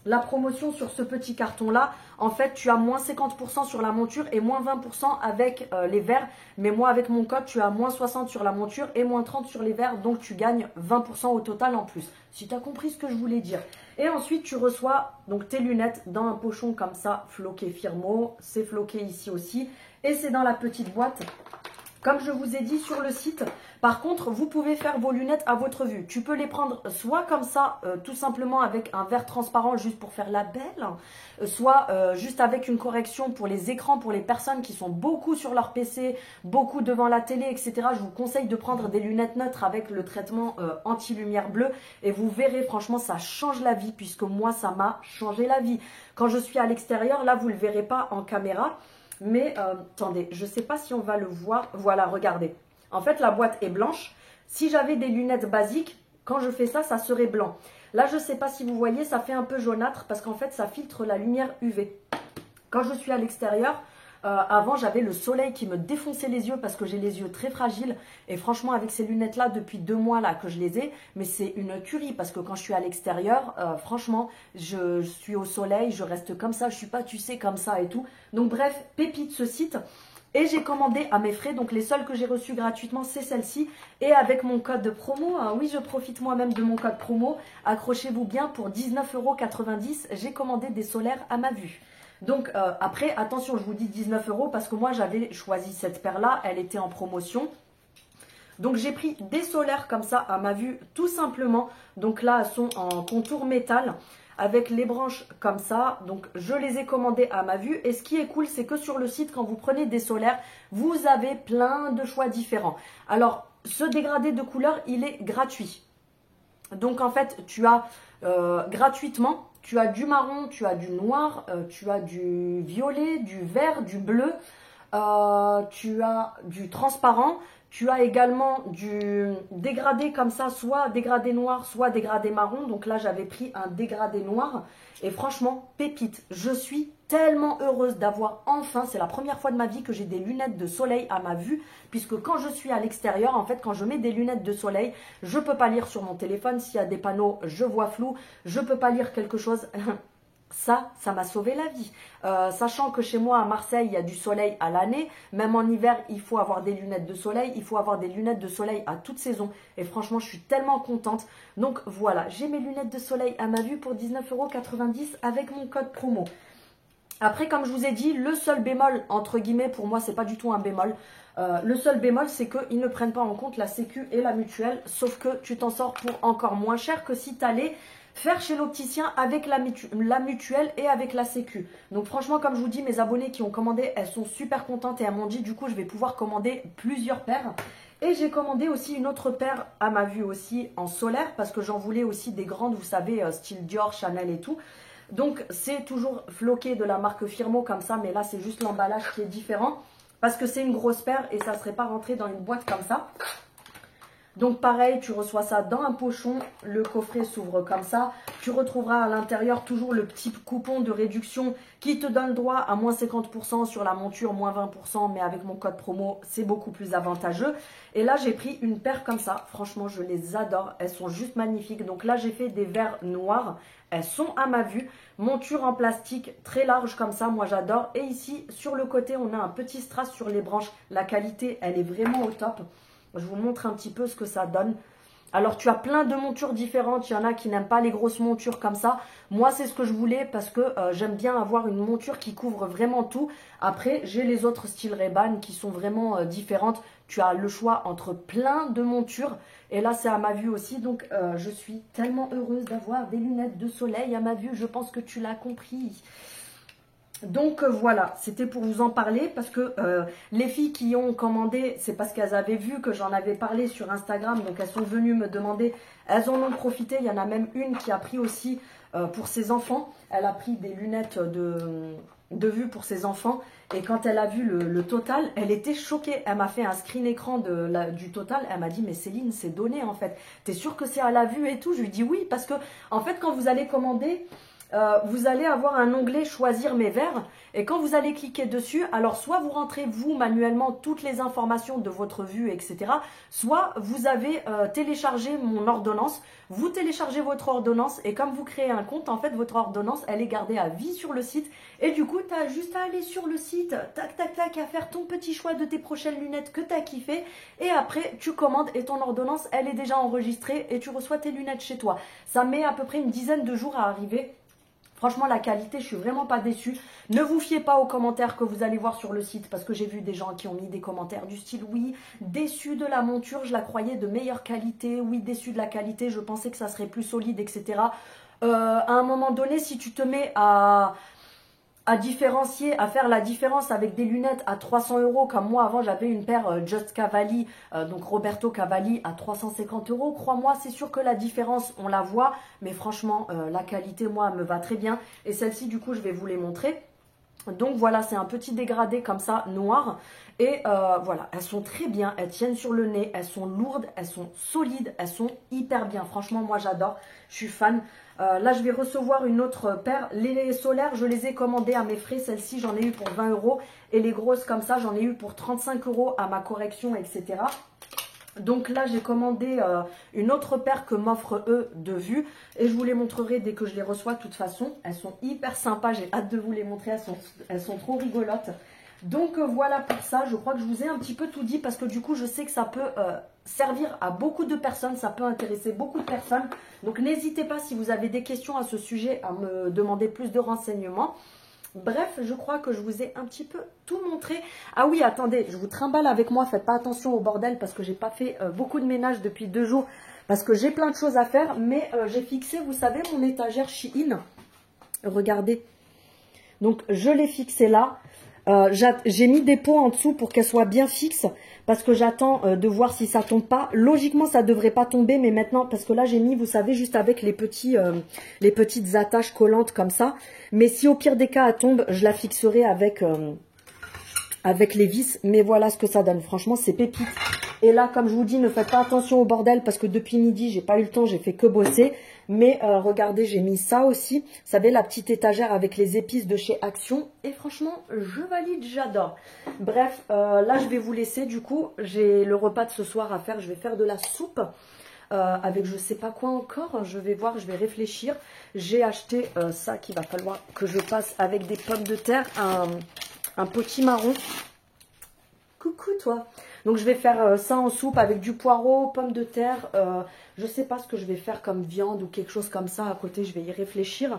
la promotion sur ce petit carton-là, en fait, tu as moins 50% sur la monture et moins 20% avec les verres. Mais moi, avec mon code, tu as moins 60 sur la monture et moins 30 sur les verres. Donc, tu gagnes 20% au total en plus. Si tu as compris ce que je voulais dire. Et ensuite, tu reçois donc tes lunettes dans un pochon comme ça, floqué Firmo. C'est floqué ici aussi. Et c'est dans la petite boîte. Comme je vous ai dit sur le site, par contre, vous pouvez faire vos lunettes à votre vue. Tu peux les prendre soit comme ça, tout simplement avec un verre transparent juste pour faire la belle, soit juste avec une correction pour les écrans, pour les personnes qui sont beaucoup sur leur PC, beaucoup devant la télé, etc. Je vous conseille de prendre des lunettes neutres avec le traitement anti-lumière bleue et vous verrez, franchement, ça change la vie puisque moi, ça m'a changé la vie. Quand je suis à l'extérieur, là, vous ne le verrez pas en caméra. Mais attendez, je ne sais pas si on va le voir. Voilà, regardez. En fait, la boîte est blanche. Si j'avais des lunettes basiques, quand je fais ça, ça serait blanc. Là, je ne sais pas si vous voyez, ça fait un peu jaunâtre parce qu'en fait, ça filtre la lumière UV. Quand je suis à l'extérieur, avant, j'avais le soleil qui me défonçait les yeux parce que j'ai les yeux très fragiles. Et franchement, avec ces lunettes-là, depuis 2 mois là que je les ai, mais c'est une tuerie parce que quand je suis à l'extérieur, franchement, je suis au soleil, je reste comme ça, je suis pas, tu sais, comme ça et tout. Donc bref, pépite ce site. Et j'ai commandé à mes frais, donc les seules que j'ai reçues gratuitement, c'est celle-ci. Et avec mon code de promo, hein, oui, je profite moi-même de mon code promo. Accrochez-vous bien, pour 19,90 €, j'ai commandé des solaires à ma vue. Donc après, attention, je vous dis 19 € parce que moi, j'avais choisi cette paire-là. Elle était en promotion. Donc j'ai pris des solaires comme ça à ma vue, tout simplement. Donc là, elles sont en contour métal, avec les branches comme ça. Donc je les ai commandées à ma vue. Et ce qui est cool, c'est que sur le site, quand vous prenez des solaires, vous avez plein de choix différents. Alors, ce dégradé de couleur, il est gratuit. Donc en fait, tu as gratuitement, tu as du marron, tu as du noir, tu as du violet, du vert, du bleu, tu as du transparent. Tu as également du dégradé comme ça, soit dégradé noir, soit dégradé marron. Donc là, j'avais pris un dégradé noir. Et franchement, pépite. Je suis tellement heureuse d'avoir enfin, c'est la première fois de ma vie que j'ai des lunettes de soleil à ma vue. Puisque quand je suis à l'extérieur, en fait, quand je mets des lunettes de soleil, je ne peux pas lire sur mon téléphone. S'il y a des panneaux, je vois flou. Je ne peux pas lire quelque chose. Ça m'a sauvé la vie. Sachant que chez moi, à Marseille, il y a du soleil à l'année. Même en hiver, il faut avoir des lunettes de soleil. Il faut avoir des lunettes de soleil à toute saison. Et franchement, je suis tellement contente. Donc voilà, j'ai mes lunettes de soleil à ma vue pour 19,90 € avec mon code promo. Après, comme je vous ai dit, le seul bémol, entre guillemets, pour moi, c'est pas du tout un bémol. Le seul bémol, c'est qu'ils ne prennent pas en compte la sécu et la mutuelle. Sauf que tu t'en sors pour encore moins cher que si tu allais faire chez l'opticien avec la mutuelle et avec la sécu. Donc franchement, comme je vous dis, mes abonnées qui ont commandé, elles sont super contentes et elles m'ont dit, du coup, je vais pouvoir commander plusieurs paires. Et j'ai commandé aussi une autre paire à ma vue aussi en solaire parce que j'en voulais aussi des grandes, vous savez, style Dior, Chanel et tout. Donc c'est toujours floqué de la marque Firmo comme ça, mais là c'est juste l'emballage qui est différent parce que c'est une grosse paire et ça ne serait pas rentré dans une boîte comme ça. Donc pareil, tu reçois ça dans un pochon, le coffret s'ouvre comme ça. Tu retrouveras à l'intérieur toujours le petit coupon de réduction qui te donne droit à moins 50% sur la monture, moins 20%, mais avec mon code promo, c'est beaucoup plus avantageux. Et là, j'ai pris une paire comme ça. Franchement, je les adore. Elles sont juste magnifiques. Donc là, j'ai fait des verres noirs. Elles sont à ma vue. Monture en plastique très large comme ça, moi j'adore. Et ici, sur le côté, on a un petit strass sur les branches. La qualité, elle est vraiment au top. Je vous montre un petit peu ce que ça donne. Alors, tu as plein de montures différentes. Il y en a qui n'aiment pas les grosses montures comme ça. Moi, c'est ce que je voulais parce que j'aime bien avoir une monture qui couvre vraiment tout. Après, j'ai les autres styles Ray-Ban qui sont vraiment différentes. Tu as le choix entre plein de montures. Et là, c'est à ma vue aussi. Donc, je suis tellement heureuse d'avoir des lunettes de soleil à ma vue. Je pense que tu l'as compris. Donc voilà, c'était pour vous en parler parce que les filles qui ont commandé, c'est parce qu'elles avaient vu que j'en avais parlé sur Instagram. Donc elles sont venues me demander, elles en ont profité. Il y en a même une qui a pris aussi pour ses enfants. Elle a pris des lunettes de vue pour ses enfants. Et quand elle a vu le total, elle était choquée. Elle m'a fait un screen écran du total. Elle m'a dit, mais Céline, c'est donné en fait. T'es sûre que c'est à la vue et tout? Je lui dis oui, parce que en fait, quand vous allez commander... vous allez avoir un onglet choisir mes verres et quand vous allez cliquer dessus, alors soit vous rentrez vous manuellement toutes les informations de votre vue, etc. Soit vous avez téléchargé mon ordonnance, vous téléchargez votre ordonnance et comme vous créez un compte, en fait votre ordonnance elle est gardée à vie sur le site et du coup tu as juste à aller sur le site, tac tac tac, à faire ton petit choix de tes prochaines lunettes que tu as kiffé et après tu commandes et ton ordonnance elle est déjà enregistrée et tu reçois tes lunettes chez toi. Ça met à peu près une dizaine de jours à arriver. Franchement, la qualité, je suis vraiment pas déçue. Ne vous fiez pas aux commentaires que vous allez voir sur le site parce que j'ai vu des gens qui ont mis des commentaires du style « Oui, déçu de la monture, je la croyais de meilleure qualité. Oui, déçu de la qualité, je pensais que ça serait plus solide, etc. » À un moment donné, si tu te mets à différencier, à faire la différence avec des lunettes à 300 €, comme moi avant j'avais une paire Just Cavalli, donc Roberto Cavalli à 350 €. Crois-moi, c'est sûr que la différence, on la voit, mais franchement, la qualité, moi, me va très bien. Et celle-ci, du coup, je vais vous les montrer. Donc voilà, c'est un petit dégradé comme ça, noir. Et voilà, elles sont très bien, elles tiennent sur le nez, elles sont lourdes, elles sont solides, elles sont hyper bien. Franchement, moi j'adore, je suis fan. Là, je vais recevoir une autre paire. Les solaires, je les ai commandées à mes frais. Celle-ci, j'en ai eu pour 20 €. Et les grosses comme ça, j'en ai eu pour 35 € à ma correction, etc. Donc là, j'ai commandé une autre paire que m'offrent eux de vue. Et je vous les montrerai dès que je les reçois de toute façon. Elles sont hyper sympas, j'ai hâte de vous les montrer. Elles sont trop rigolotes. Donc voilà pour ça, je crois que je vous ai un petit peu tout dit parce que du coup je sais que ça peut servir à beaucoup de personnes, ça peut intéresser beaucoup de personnes. Donc n'hésitez pas si vous avez des questions à ce sujet à me demander plus de renseignements. Bref, je crois que je vous ai un petit peu tout montré. Ah oui, attendez, je vous trimballe avec moi, faites pas attention au bordel parce que j'ai pas fait beaucoup de ménage depuis 2 jours. Parce que j'ai plein de choses à faire, mais j'ai fixé, vous savez, mon étagère Shein. Regardez. Donc je l'ai fixée là. J'ai mis des pots en dessous pour qu'elle soit bien fixe parce que j'attends de voir si ça tombe pas. Logiquement, ça devrait pas tomber, mais maintenant, parce que là, j'ai mis, vous savez, juste avec les petites attaches collantes comme ça. Mais si au pire des cas, elle tombe, je la fixerai avec les vis. Mais voilà ce que ça donne. Franchement, c'est pépite. Et là, comme je vous dis, ne faites pas attention au bordel parce que depuis midi, j'ai pas eu le temps, j'ai fait que bosser. Mais regardez, j'ai mis ça aussi. Vous savez, la petite étagère avec les épices de chez Action. Et franchement, je valide, j'adore. Bref, là, je vais vous laisser. Du coup, j'ai le repas de ce soir à faire. Je vais faire de la soupe avec je sais pas quoi encore. Je vais voir, je vais réfléchir. J'ai acheté ça qu'il va falloir que je passe avec des pommes de terre. Un potimarron. Coucou toi. Donc je vais faire ça en soupe avec du poireau, pommes de terre. Je sais pas ce que je vais faire comme viande ou quelque chose comme ça à côté. Je vais y réfléchir.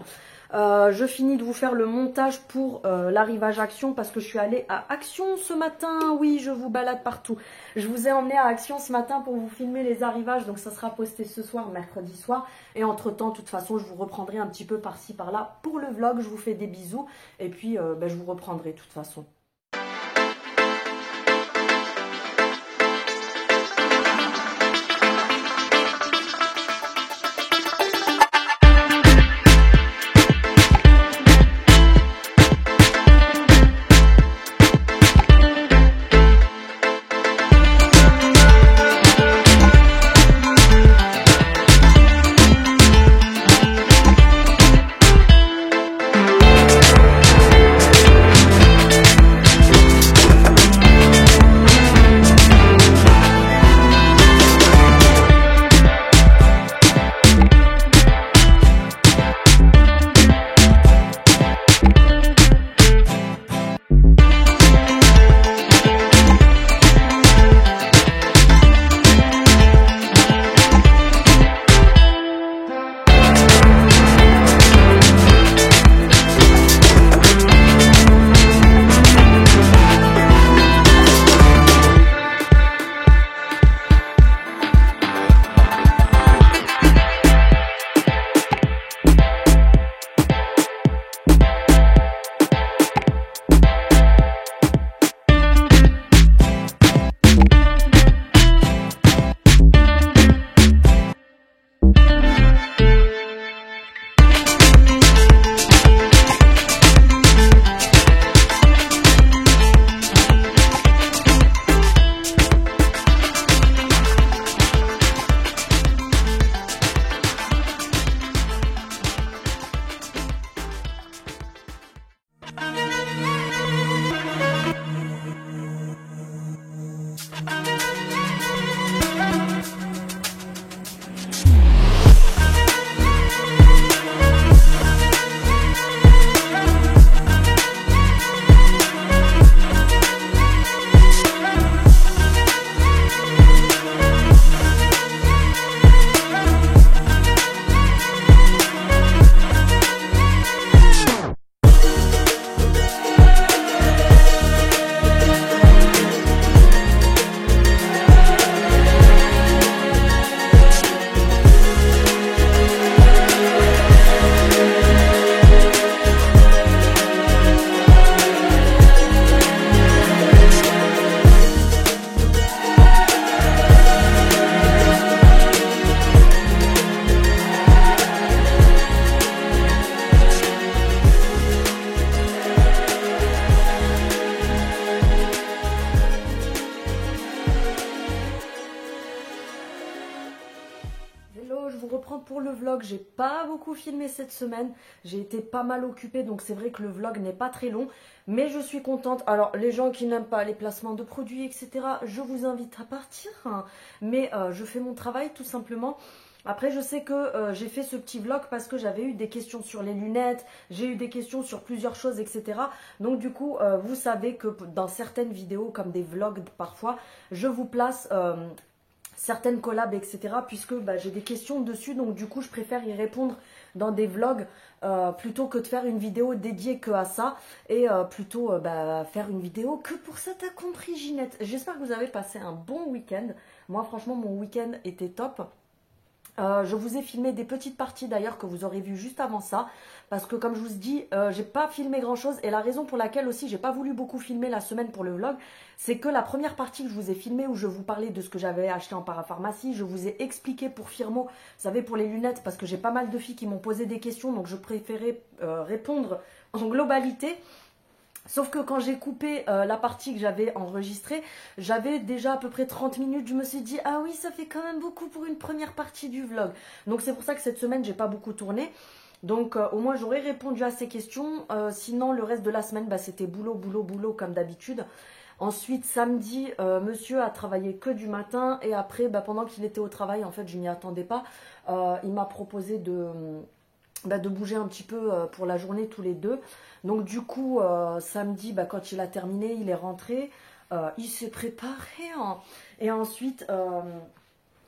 Je finis de vous faire le montage pour l'arrivage Action parce que je suis allée à Action ce matin. Oui, je vous balade partout. Je vous ai emmené à Action ce matin pour vous filmer les arrivages. Donc ça sera posté ce soir, mercredi soir. Et entre temps, de toute façon, je vous reprendrai un petit peu par-ci par-là pour le vlog. Je vous fais des bisous. Et puis, je vous reprendrai de toute façon. Pour le vlog, j'ai pas beaucoup filmé cette semaine, j'ai été pas mal occupée donc c'est vrai que le vlog n'est pas très long, mais je suis contente. Alors les gens qui n'aiment pas les placements de produits etc, je vous invite à partir, hein. Mais je fais mon travail tout simplement. Après, je sais que j'ai fait ce petit vlog parce que j'avais eu des questions sur les lunettes, j'ai eu des questions sur plusieurs choses, etc. Donc du coup, vous savez que dans certaines vidéos, comme des vlogs parfois, je vous place certaines collabs, etc. Puisque bah, j'ai des questions dessus, donc du coup, je préfère y répondre dans des vlogs plutôt que de faire une vidéo dédiée que à ça et plutôt bah, faire une vidéo que pour ça, t'as compris, Ginette. J'espère que vous avez passé un bon week-end. Moi, franchement, mon week-end était top. Je vous ai filmé des petites parties d'ailleurs que vous aurez vu juste avant ça parce que comme je vous dis, j'ai pas filmé grand chose et la raison pour laquelle aussi j'ai pas voulu beaucoup filmer la semaine pour le vlog, c'est que la première partie que je vous ai filmée où je vous parlais de ce que j'avais acheté en parapharmacie, je vous ai expliqué pour Firmo, vous savez pour les lunettes parce que j'ai pas mal de filles qui m'ont posé des questions donc je préférais répondre en globalité. Sauf que quand j'ai coupé la partie que j'avais enregistrée, j'avais déjà à peu près 30 minutes. Je me suis dit, ah oui, ça fait quand même beaucoup pour une première partie du vlog. Donc c'est pour ça que cette semaine, j'ai pas beaucoup tourné. Donc au moins, j'aurais répondu à ces questions. Sinon, le reste de la semaine, bah, c'était boulot, boulot, boulot comme d'habitude. Ensuite, samedi, monsieur a travaillé que du matin. Et après, bah, pendant qu'il était au travail, en fait, je m'y attendais pas. Il m'a proposé de bouger un petit peu pour la journée tous les deux. Donc du coup, samedi, bah, quand il a terminé, il est rentré, il s'est préparé. Hein. Et ensuite,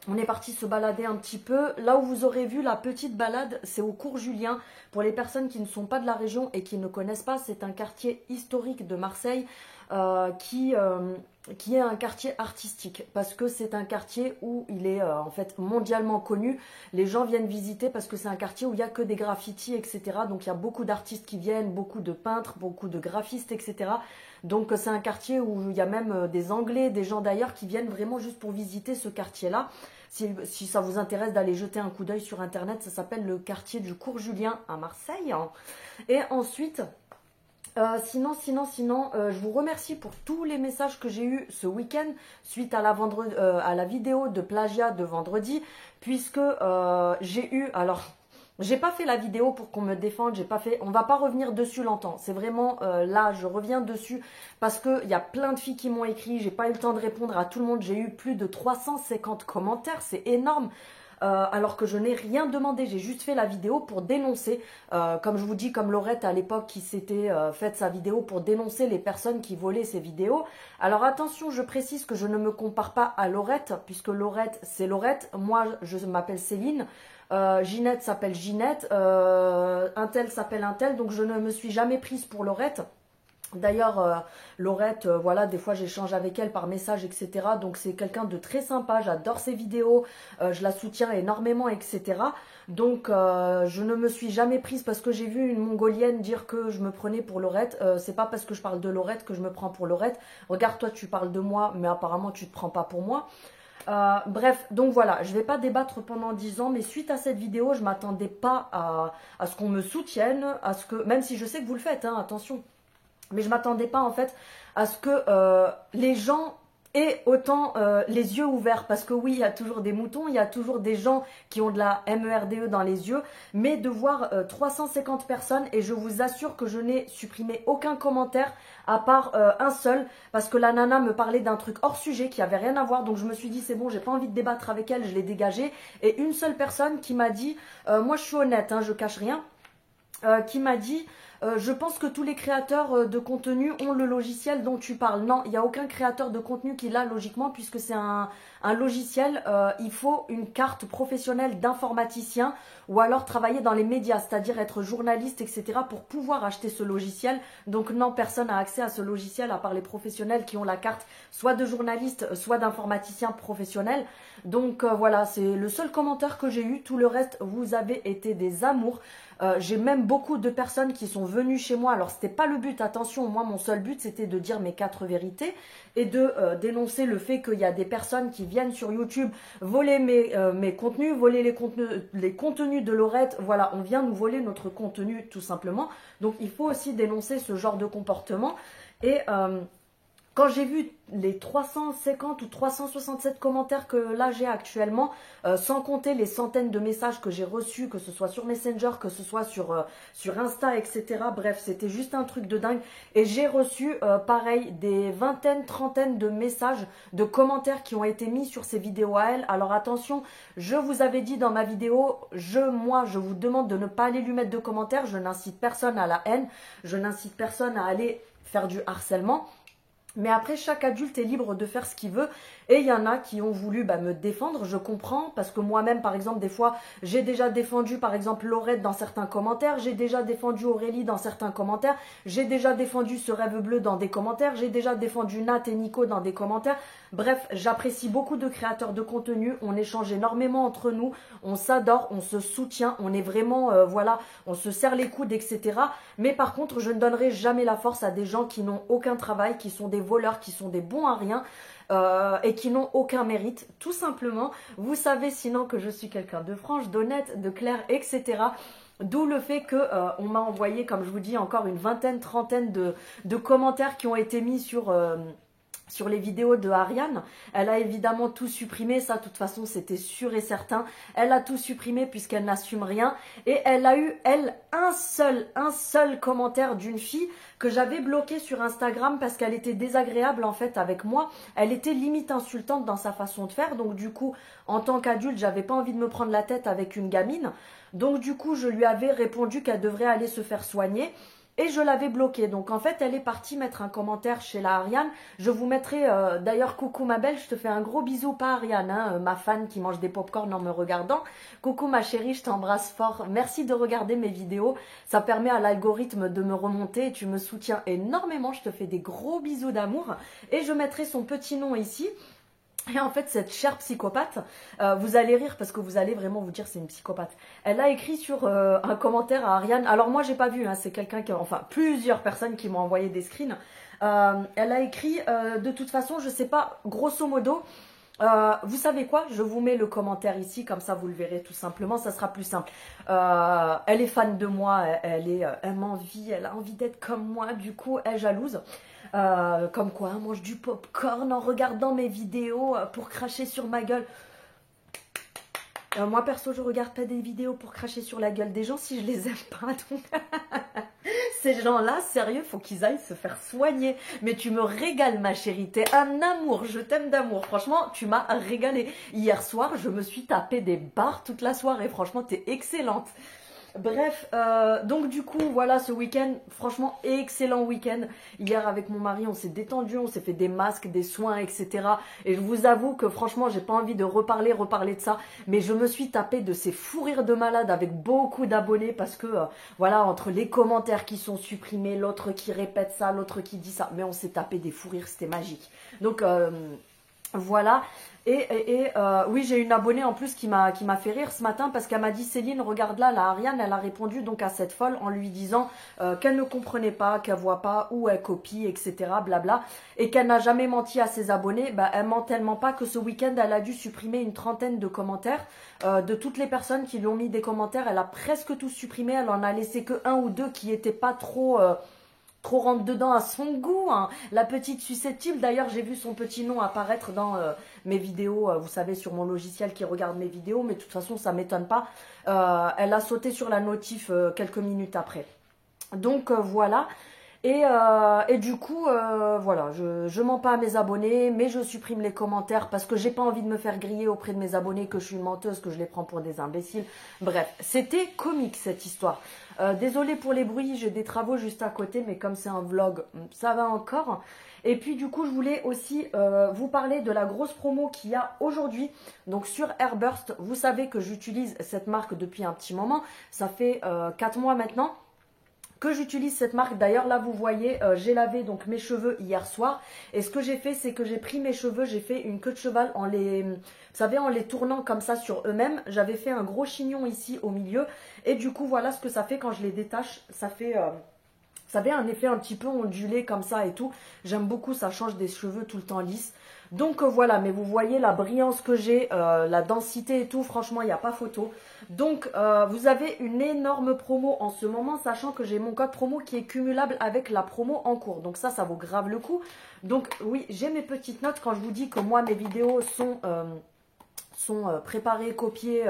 on est parti se balader un petit peu. Là où vous aurez vu la petite balade, c'est au Cours Julien. Pour les personnes qui ne sont pas de la région et qui ne connaissent pas, c'est un quartier historique de Marseille qui est un quartier artistique parce que c'est un quartier où il est en fait mondialement connu. Les gens viennent visiter parce que c'est un quartier où il n'y a que des graffitis, etc. Donc il y a beaucoup d'artistes qui viennent, beaucoup de peintres, beaucoup de graphistes, etc. Donc c'est un quartier où il y a même des Anglais, des gens d'ailleurs qui viennent vraiment juste pour visiter ce quartier-là. Si ça vous intéresse d'aller jeter un coup d'œil sur internet, ça s'appelle le quartier du Cours Julien à Marseille. Et ensuite... sinon, je vous remercie pour tous les messages que j'ai eus ce week-end suite à la vidéo de plagiat de vendredi, puisque j'ai eu, alors, j'ai pas fait la vidéo pour qu'on me défende, on va pas revenir dessus longtemps. C'est vraiment là, je reviens dessus parce que il y a plein de filles qui m'ont écrit, j'ai pas eu le temps de répondre à tout le monde, j'ai eu plus de 350 commentaires, c'est énorme. Alors que je n'ai rien demandé, j'ai juste fait la vidéo pour dénoncer, comme je vous dis, comme Laurette à l'époque qui s'était faite sa vidéo pour dénoncer les personnes qui volaient ses vidéos. Alors attention, je précise que je ne me compare pas à Laurette, puisque Laurette c'est Laurette, moi je m'appelle Céline, Ginette s'appelle Ginette, un tel s'appelle un tel, donc je ne me suis jamais prise pour Laurette. D'ailleurs, Laurette, voilà, des fois j'échange avec elle par message, etc. Donc c'est quelqu'un de très sympa, j'adore ses vidéos, je la soutiens énormément, etc. Donc je ne me suis jamais prise parce que j'ai vu une mongolienne dire que je me prenais pour Laurette. C'est pas parce que je parle de Laurette que je me prends pour Laurette. Regarde, toi tu parles de moi, mais apparemment tu te prends pas pour moi. Bref, donc voilà, je vais pas débattre pendant 10 ans, mais suite à cette vidéo, je m'attendais pas à ce qu'on me soutienne, même si je sais que vous le faites, hein, attention. Mais je ne m'attendais pas en fait à ce que les gens aient autant les yeux ouverts. Parce que oui, il y a toujours des moutons, il y a toujours des gens qui ont de la MERDE dans les yeux. Mais de voir 350 personnes, et je vous assure que je n'ai supprimé aucun commentaire à part un seul. Parce que la nana me parlait d'un truc hors sujet qui avait rien à voir. Donc je me suis dit c'est bon, j'ai pas envie de débattre avec elle, je l'ai dégagé. Et une seule personne qui m'a dit, moi je suis honnête, hein, je cache rien, qui m'a dit... je pense que tous les créateurs de contenu ont le logiciel dont tu parles. Non, il n'y a aucun créateur de contenu qui l'a logiquement puisque c'est un logiciel. Il faut une carte professionnelle d'informaticien ou alors travailler dans les médias, c'est-à-dire être journaliste, etc. pour pouvoir acheter ce logiciel. Donc non, personne n'a accès à ce logiciel à part les professionnels qui ont la carte soit de journaliste, soit d'informaticien professionnel. Donc voilà, c'est le seul commentaire que j'ai eu. Tout le reste, vous avez été des amours. J'ai même beaucoup de personnes qui sont venues chez moi. Alors, c'était pas le but, attention. Moi, mon seul but, c'était de dire mes 4 vérités et de dénoncer le fait qu'il y a des personnes qui viennent sur YouTube voler mes contenus, voler les contenus de Laurette. Voilà, on vient nous voler notre contenu, tout simplement. Donc, il faut aussi dénoncer ce genre de comportement. Et... Quand j'ai vu les 350 ou 367 commentaires que là j'ai actuellement, sans compter les centaines de messages que j'ai reçus, que ce soit sur Messenger, que ce soit sur Insta, etc. Bref, c'était juste un truc de dingue. Et j'ai reçu, pareil, des vingtaines, trentaines de messages, de commentaires qui ont été mis sur ces vidéos à elle. Alors attention, je vous avais dit dans ma vidéo, moi, je vous demande de ne pas aller lui mettre de commentaires. Je n'incite personne à la haine. Je n'incite personne à aller faire du harcèlement. Mais après, chaque adulte est libre de faire ce qu'il veut. Et il y en a qui ont voulu me défendre, je comprends. Parce que moi-même, par exemple, des fois, j'ai déjà défendu, par exemple, Laurette dans certains commentaires. J'ai déjà défendu Aurélie dans certains commentaires. J'ai déjà défendu ce rêve bleu dans des commentaires. J'ai déjà défendu Nat et Nico dans des commentaires. Bref, j'apprécie beaucoup de créateurs de contenu. On échange énormément entre nous. On s'adore, on se soutient. On est vraiment, voilà, on se serre les coudes, etc. Mais par contre, je ne donnerai jamais la force à des gens qui n'ont aucun travail, qui sont des voleurs, qui sont des bons à rien et qui n'ont aucun mérite, tout simplement. Vous savez sinon que je suis quelqu'un de franche, d'honnête, de clair, etc. D'où le fait que on m'a envoyé, comme je vous dis, encore une vingtaine, trentaine de commentaires qui ont été mis sur les vidéos de Ariane. Elle a évidemment tout supprimé, ça de toute façon c'était sûr et certain. Elle a tout supprimé puisqu'elle n'assume rien. Et elle a eu, elle, un seul commentaire d'une fille que j'avais bloqué sur Instagram parce qu'elle était désagréable en fait avec moi. Elle était limite insultante dans sa façon de faire. Donc du coup, en tant qu'adulte, j'avais pas envie de me prendre la tête avec une gamine. Donc du coup, je lui avais répondu qu'elle devrait aller se faire soigner. Et je l'avais bloquée. Donc en fait, elle est partie mettre un commentaire chez la Ariane. Je vous mettrai, d'ailleurs, coucou ma belle, je te fais un gros bisou, pas Ariane, hein, ma fan qui mange des pop-corn en me regardant. Coucou ma chérie, je t'embrasse fort. Merci de regarder mes vidéos. Ça permet à l'algorithme de me remonter et tu me soutiens énormément. Je te fais des gros bisous d'amour. Et je mettrai son petit nom ici. Et en fait, cette chère psychopathe, vous allez rire parce que vous allez vraiment vous dire c'est une psychopathe. Elle a écrit sur un commentaire à Ariane. Alors moi, j'ai pas vu, hein, c'est quelqu'un qui, enfin plusieurs personnes qui m'ont envoyé des screens. Elle a écrit, de toute façon, je sais pas, grosso modo. Vous savez quoi? Je vous mets le commentaire ici, comme ça vous le verrez tout simplement, ça sera plus simple. Elle est fan de moi, elle m'envie, elle a envie d'être comme moi, du coup elle est jalouse. Comme quoi, elle mange du popcorn en regardant mes vidéos pour cracher sur ma gueule. Moi perso, je regarde pas des vidéos pour cracher sur la gueule des gens si je les aime pas. Donc ces gens-là, sérieux, faut qu'ils aillent se faire soigner. Mais tu me régales, ma chérie. T'es un amour. Je t'aime d'amour. Franchement, tu m'as régalé. Hier soir, je me suis tapé des barres toute la soirée. Franchement, t'es excellente. Bref, donc du coup, voilà ce week-end, franchement, excellent week-end. Hier, avec mon mari, on s'est détendu, on s'est fait des masques, des soins, etc. Et je vous avoue que franchement, j'ai pas envie de reparler de ça. Mais je me suis tapé de ces fous rires de malade avec beaucoup d'abonnés parce que, voilà, entre les commentaires qui sont supprimés, l'autre qui répète ça, l'autre qui dit ça. Mais on s'est tapé des fous rires, c'était magique. Donc, voilà. Oui, j'ai une abonnée en plus qui m'a fait rire ce matin parce qu'elle m'a dit Céline, regarde là, la Ariane, elle a répondu donc à cette folle en lui disant qu'elle ne comprenait pas, qu'elle voit pas où elle copie, etc. blabla, et qu'elle n'a jamais menti à ses abonnés. Bah, elle ment tellement pas que ce week-end, elle a dû supprimer une trentaine de commentaires. De toutes les personnes qui lui ont mis des commentaires, elle a presque tout supprimé. Elle en a laissé que un ou deux qui étaient pas trop rentre dedans à son goût, hein. La petite susceptible, d'ailleurs j'ai vu son petit nom apparaître dans mes vidéos, vous savez, sur mon logiciel qui regarde mes vidéos, mais de toute façon ça m'étonne pas. Elle a sauté sur la notif quelques minutes après. Donc voilà. Et du coup, voilà, je mens pas à mes abonnés, mais je supprime les commentaires parce que j'ai pas envie de me faire griller auprès de mes abonnés, que je suis une menteuse, que je les prends pour des imbéciles. Bref, c'était comique cette histoire. Désolée pour les bruits, j'ai des travaux juste à côté, mais comme c'est un vlog, ça va encore. Et puis du coup, je voulais aussi vous parler de la grosse promo qu'il y a aujourd'hui. Donc sur Airburst, vous savez que j'utilise cette marque depuis un petit moment. Ça fait 4 mois maintenant que j'utilise cette marque. D'ailleurs là vous voyez, j'ai lavé donc mes cheveux hier soir et ce que j'ai fait, c'est que j'ai pris mes cheveux, j'ai fait une queue de cheval en les, vous savez, en les tournant comme ça sur eux-mêmes. J'avais fait un gros chignon ici au milieu et du coup voilà ce que ça fait quand je les détache. Ça fait Vous savez, un effet un petit peu ondulé comme ça et tout. J'aime beaucoup, ça change des cheveux tout le temps lisses. Donc voilà, mais vous voyez la brillance que j'ai, la densité et tout, franchement, il n'y a pas photo. Donc vous avez une énorme promo en ce moment, sachant que j'ai mon code promo qui est cumulable avec la promo en cours. Donc ça vaut grave le coup. Donc oui, j'ai mes petites notes quand je vous dis que moi, mes vidéos sont préparées, copiées,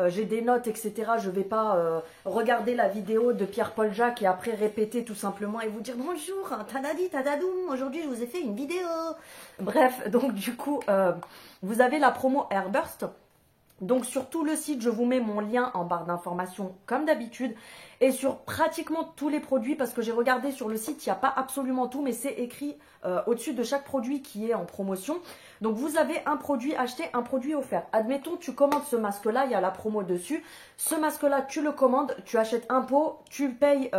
j'ai des notes, etc. Je ne vais pas regarder la vidéo de Pierre-Paul Jacques et après répéter tout simplement et vous dire bonjour, tadadi, tadadoum, aujourd'hui je vous ai fait une vidéo. Bref, donc du coup, vous avez la promo Airburst. Donc sur tout le site, je vous mets mon lien en barre d'informations comme d'habitude. Et sur pratiquement tous les produits, parce que j'ai regardé sur le site, il n'y a pas absolument tout, mais c'est écrit au-dessus de chaque produit qui est en promotion. Donc vous avez un produit acheté, un produit offert. Admettons, tu commandes ce masque-là, il y a la promo dessus. Ce masque-là, tu le commandes, tu achètes un pot, tu payes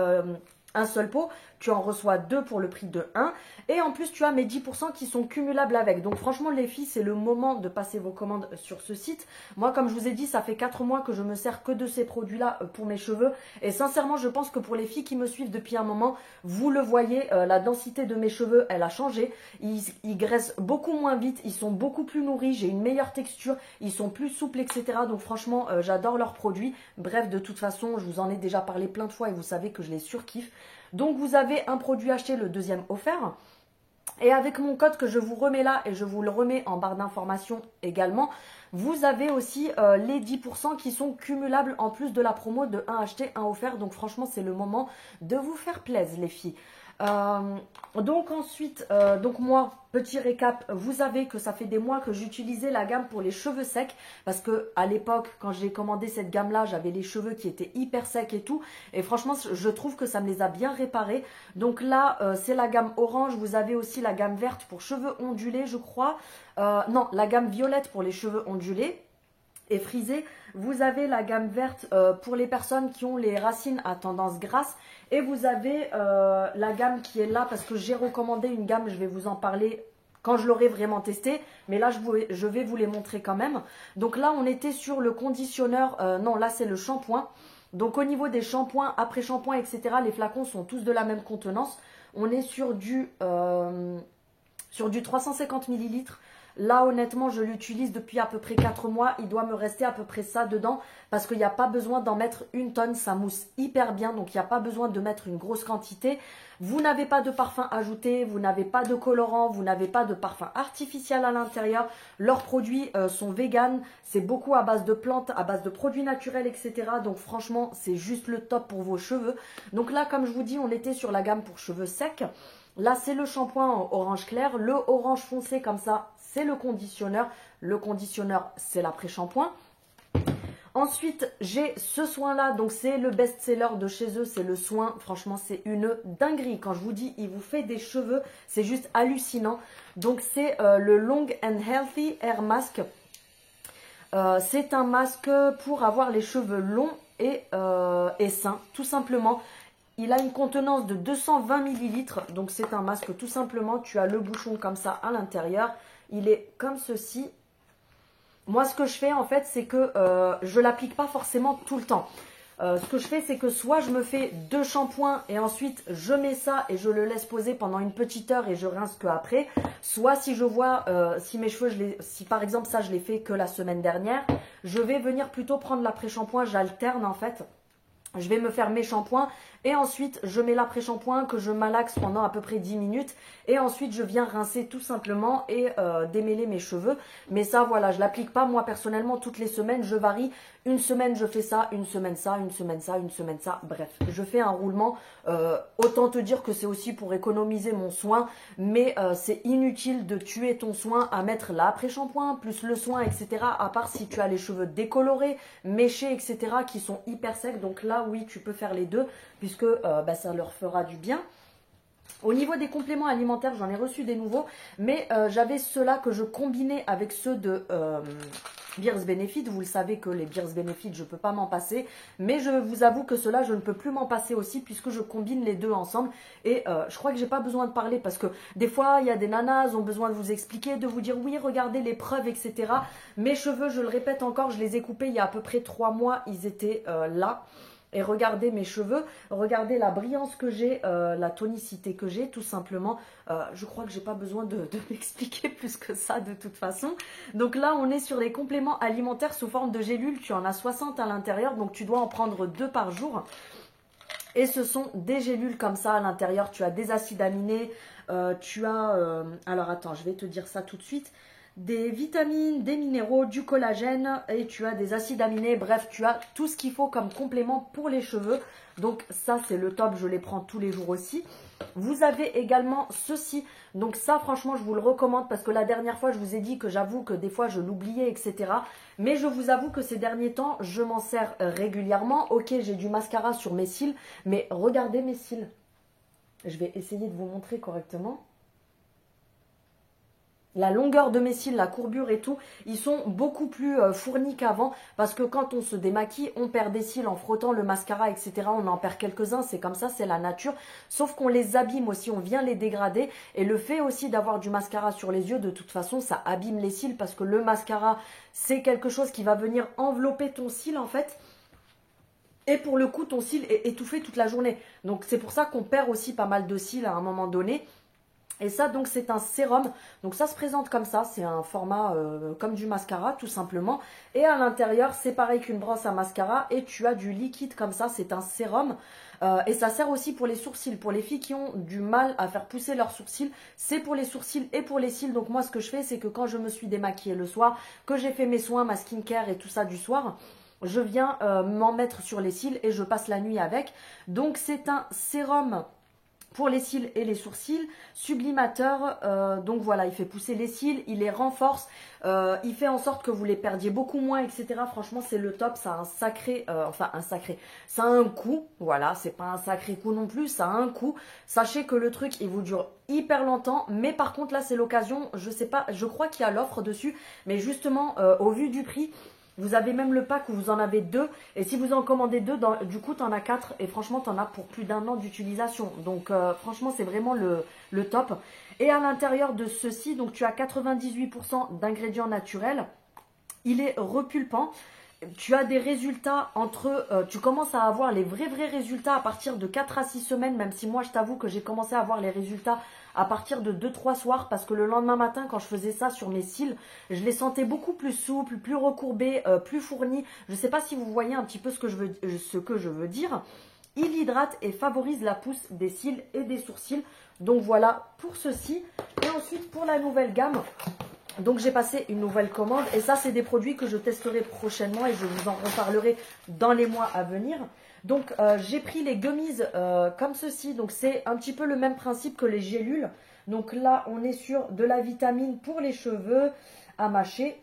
un seul pot, tu en reçois 2 pour le prix de 1. Et en plus, tu as mes 10% qui sont cumulables avec. Donc franchement, les filles, c'est le moment de passer vos commandes sur ce site. Moi, comme je vous ai dit, ça fait 4 mois que je me sers que de ces produits-là pour mes cheveux. Et sincèrement, je pense que pour les filles qui me suivent depuis un moment, vous le voyez, la densité de mes cheveux, elle a changé. Ils graissent beaucoup moins vite, ils sont beaucoup plus nourris, j'ai une meilleure texture, ils sont plus souples, etc. Donc franchement, j'adore leurs produits. Bref, de toute façon, je vous en ai déjà parlé plein de fois et vous savez que je les surkiffe. Donc vous avez un produit acheté, le deuxième offert. Et avec mon code que je vous remets là et je vous le remets en barre d'informations également, vous avez aussi les 10% qui sont cumulables en plus de la promo de 1 acheté, 1 offert. Donc franchement, c'est le moment de vous faire plaisir les filles. Donc ensuite, donc moi, petit récap, vous savez que ça fait des mois que j'utilisais la gamme pour les cheveux secs parce que à l'époque, quand j'ai commandé cette gamme-là, j'avais les cheveux qui étaient hyper secs et tout. Et franchement, je trouve que ça me les a bien réparés. Donc là, c'est la gamme orange. Vous avez aussi la gamme verte pour cheveux ondulés, je crois. Non, la gamme violette pour les cheveux ondulés et frisés. Vous avez la gamme verte pour les personnes qui ont les racines à tendance grasse. Et vous avez la gamme qui est là parce que j'ai recommandé une gamme, je vais vous en parler quand je l'aurai vraiment testé. Mais là, je vais vous les montrer quand même. Donc là, on était sur le conditionneur. Non, là, c'est le shampoing. Donc au niveau des shampoings, après shampoing, etc., les flacons sont tous de la même contenance. On est sur du 350 ml. Là, honnêtement, je l'utilise depuis à peu près 4 mois. Il doit me rester à peu près ça dedans parce qu'il n'y a pas besoin d'en mettre une tonne. Ça mousse hyper bien, donc il n'y a pas besoin de mettre une grosse quantité. Vous n'avez pas de parfum ajouté, vous n'avez pas de colorant, vous n'avez pas de parfum artificiel à l'intérieur. Leurs produits sont véganes. C'est beaucoup à base de plantes, à base de produits naturels, etc. Donc franchement, c'est juste le top pour vos cheveux. Donc là, comme je vous dis, on était sur la gamme pour cheveux secs. Là, c'est le shampoing en orange clair. Le orange foncé, comme ça, c'est le conditionneur. Le conditionneur, c'est l'après-shampoing. Ensuite, j'ai ce soin-là. Donc, c'est le best-seller de chez eux. C'est le soin. Franchement, c'est une dinguerie. Quand je vous dis, il vous fait des cheveux, c'est juste hallucinant. Donc, c'est le Long and Healthy Hair Mask. C'est un masque pour avoir les cheveux longs et sains, tout simplement. Il a une contenance de 220 ml, donc c'est un masque tout simplement. Tu as le bouchon comme ça à l'intérieur. Il est comme ceci. Moi, ce que je fais en fait, c'est que je ne l'applique pas forcément tout le temps. Ce que je fais, c'est que soit je me fais 2 shampoings et ensuite je mets ça et je le laisse poser pendant une petite heure et je rince que après. Soit si je vois, si mes cheveux, si par exemple ça je l'ai fait que la semaine dernière, je vais venir plutôt prendre l'après-shampoing, j'alterne en fait. Je vais me faire mes shampoings et ensuite je mets l'après-shampoing que je malaxe pendant à peu près 10 minutes. Et ensuite je viens rincer tout simplement et démêler mes cheveux. Mais ça voilà, je ne l'applique pas moi personnellement toutes les semaines, je varie. Une semaine je fais ça, une semaine ça, une semaine ça, une semaine ça. Bref, je fais un roulement. Autant te dire que c'est aussi pour économiser mon soin. Mais c'est inutile de tuer ton soin à mettre l'après-shampoing plus le soin, etc. À part si tu as les cheveux décolorés, méchés, etc. qui sont hyper secs. Donc là, oui, tu peux faire les deux puisque ça leur fera du bien. Au niveau des compléments alimentaires, j'en ai reçu des nouveaux, mais j'avais ceux-là que je combinais avec ceux de Beers Benefit. Vous le savez que les Beers Benefit, je ne peux pas m'en passer, mais je vous avoue que ceux-là, je ne peux plus m'en passer aussi puisque je combine les deux ensemble. Et je crois que j'ai pas besoin de parler parce que des fois, il y a des nanas, ont besoin de vous expliquer, de vous dire oui, regardez les preuves, etc. Mes cheveux, je le répète encore, je les ai coupés il y a à peu près 3 mois, ils étaient là. Et regardez mes cheveux, regardez la brillance que j'ai, la tonicité que j'ai, tout simplement. Je crois que j'ai pas besoin de m'expliquer plus que ça de toute façon. Donc là, on est sur les compléments alimentaires sous forme de gélules. Tu en as 60 à l'intérieur, donc tu dois en prendre 2 par jour. Et ce sont des gélules comme ça à l'intérieur. Tu as des acides aminés, tu as... alors attends, je vais te dire ça tout de suite. Des vitamines, des minéraux, du collagène et tu as des acides aminés. Bref, tu as tout ce qu'il faut comme complément pour les cheveux. Donc ça, c'est le top. Je les prends tous les jours aussi. Vous avez également ceci. Donc ça, franchement, je vous le recommande parce que la dernière fois, je vous ai dit que j'avoue que des fois, je l'oubliais, etc. Mais je vous avoue que ces derniers temps, je m'en sers régulièrement. Ok, j'ai du mascara sur mes cils, mais regardez mes cils. Je vais essayer de vous montrer correctement. La longueur de mes cils, la courbure et tout, ils sont beaucoup plus fournis qu'avant parce que quand on se démaquille, on perd des cils en frottant le mascara, etc. On en perd quelques-uns, c'est comme ça, c'est la nature. Sauf qu'on les abîme aussi, on vient les dégrader. Et le fait aussi d'avoir du mascara sur les yeux, de toute façon, ça abîme les cils parce que le mascara, c'est quelque chose qui va venir envelopper ton cil en fait. Et pour le coup, ton cil est étouffé toute la journée. Donc c'est pour ça qu'on perd aussi pas mal de cils à un moment donné. Et ça, donc, c'est un sérum. Donc, ça se présente comme ça. C'est un format comme du mascara, tout simplement. Et à l'intérieur, c'est pareil qu'une brosse à mascara. Et tu as du liquide comme ça. C'est un sérum. Et ça sert aussi pour les sourcils. Pour les filles qui ont du mal à faire pousser leurs sourcils, c'est pour les sourcils et pour les cils. Donc, moi, ce que je fais, c'est que quand je me suis démaquillée le soir, que j'ai fait mes soins, ma skincare et tout ça du soir, je viens m'en mettre sur les cils et je passe la nuit avec. Donc, c'est un sérum pour les cils et les sourcils, sublimateur, donc voilà, il fait pousser les cils, il les renforce, il fait en sorte que vous les perdiez beaucoup moins, etc. Franchement, c'est le top, ça a un sacré, ça a un coût, voilà, c'est pas un sacré coût non plus, ça a un coût. Sachez que le truc, il vous dure hyper longtemps, mais par contre, là, c'est l'occasion, je sais pas, je crois qu'il y a l'offre dessus, mais justement, au vu du prix, vous avez même le pack où vous en avez 2. Et si vous en commandez 2, du coup, tu en as 4. Et franchement, tu en as pour plus d'1 an d'utilisation. Donc, franchement, c'est vraiment le top. Et à l'intérieur de ceci, donc tu as 98% d'ingrédients naturels. Il est repulpant. Tu as des résultats tu commences à avoir les vrais résultats à partir de 4 à 6 semaines, même si moi je t'avoue que j'ai commencé à avoir les résultats à partir de 2-3 soirs parce que le lendemain matin quand je faisais ça sur mes cils, je les sentais beaucoup plus souples, plus recourbés, plus fournis. Je ne sais pas si vous voyez un petit peu ce que je veux dire. Il hydrate et favorise la pousse des cils et des sourcils. Donc voilà pour ceci. Et ensuite pour la nouvelle gamme, donc j'ai passé une nouvelle commande et ça c'est des produits que je testerai prochainement et je vous en reparlerai dans les mois à venir. Donc j'ai pris les gummies comme ceci, donc c'est un petit peu le même principe que les gélules. Donc là on est sur de la vitamine pour les cheveux à mâcher.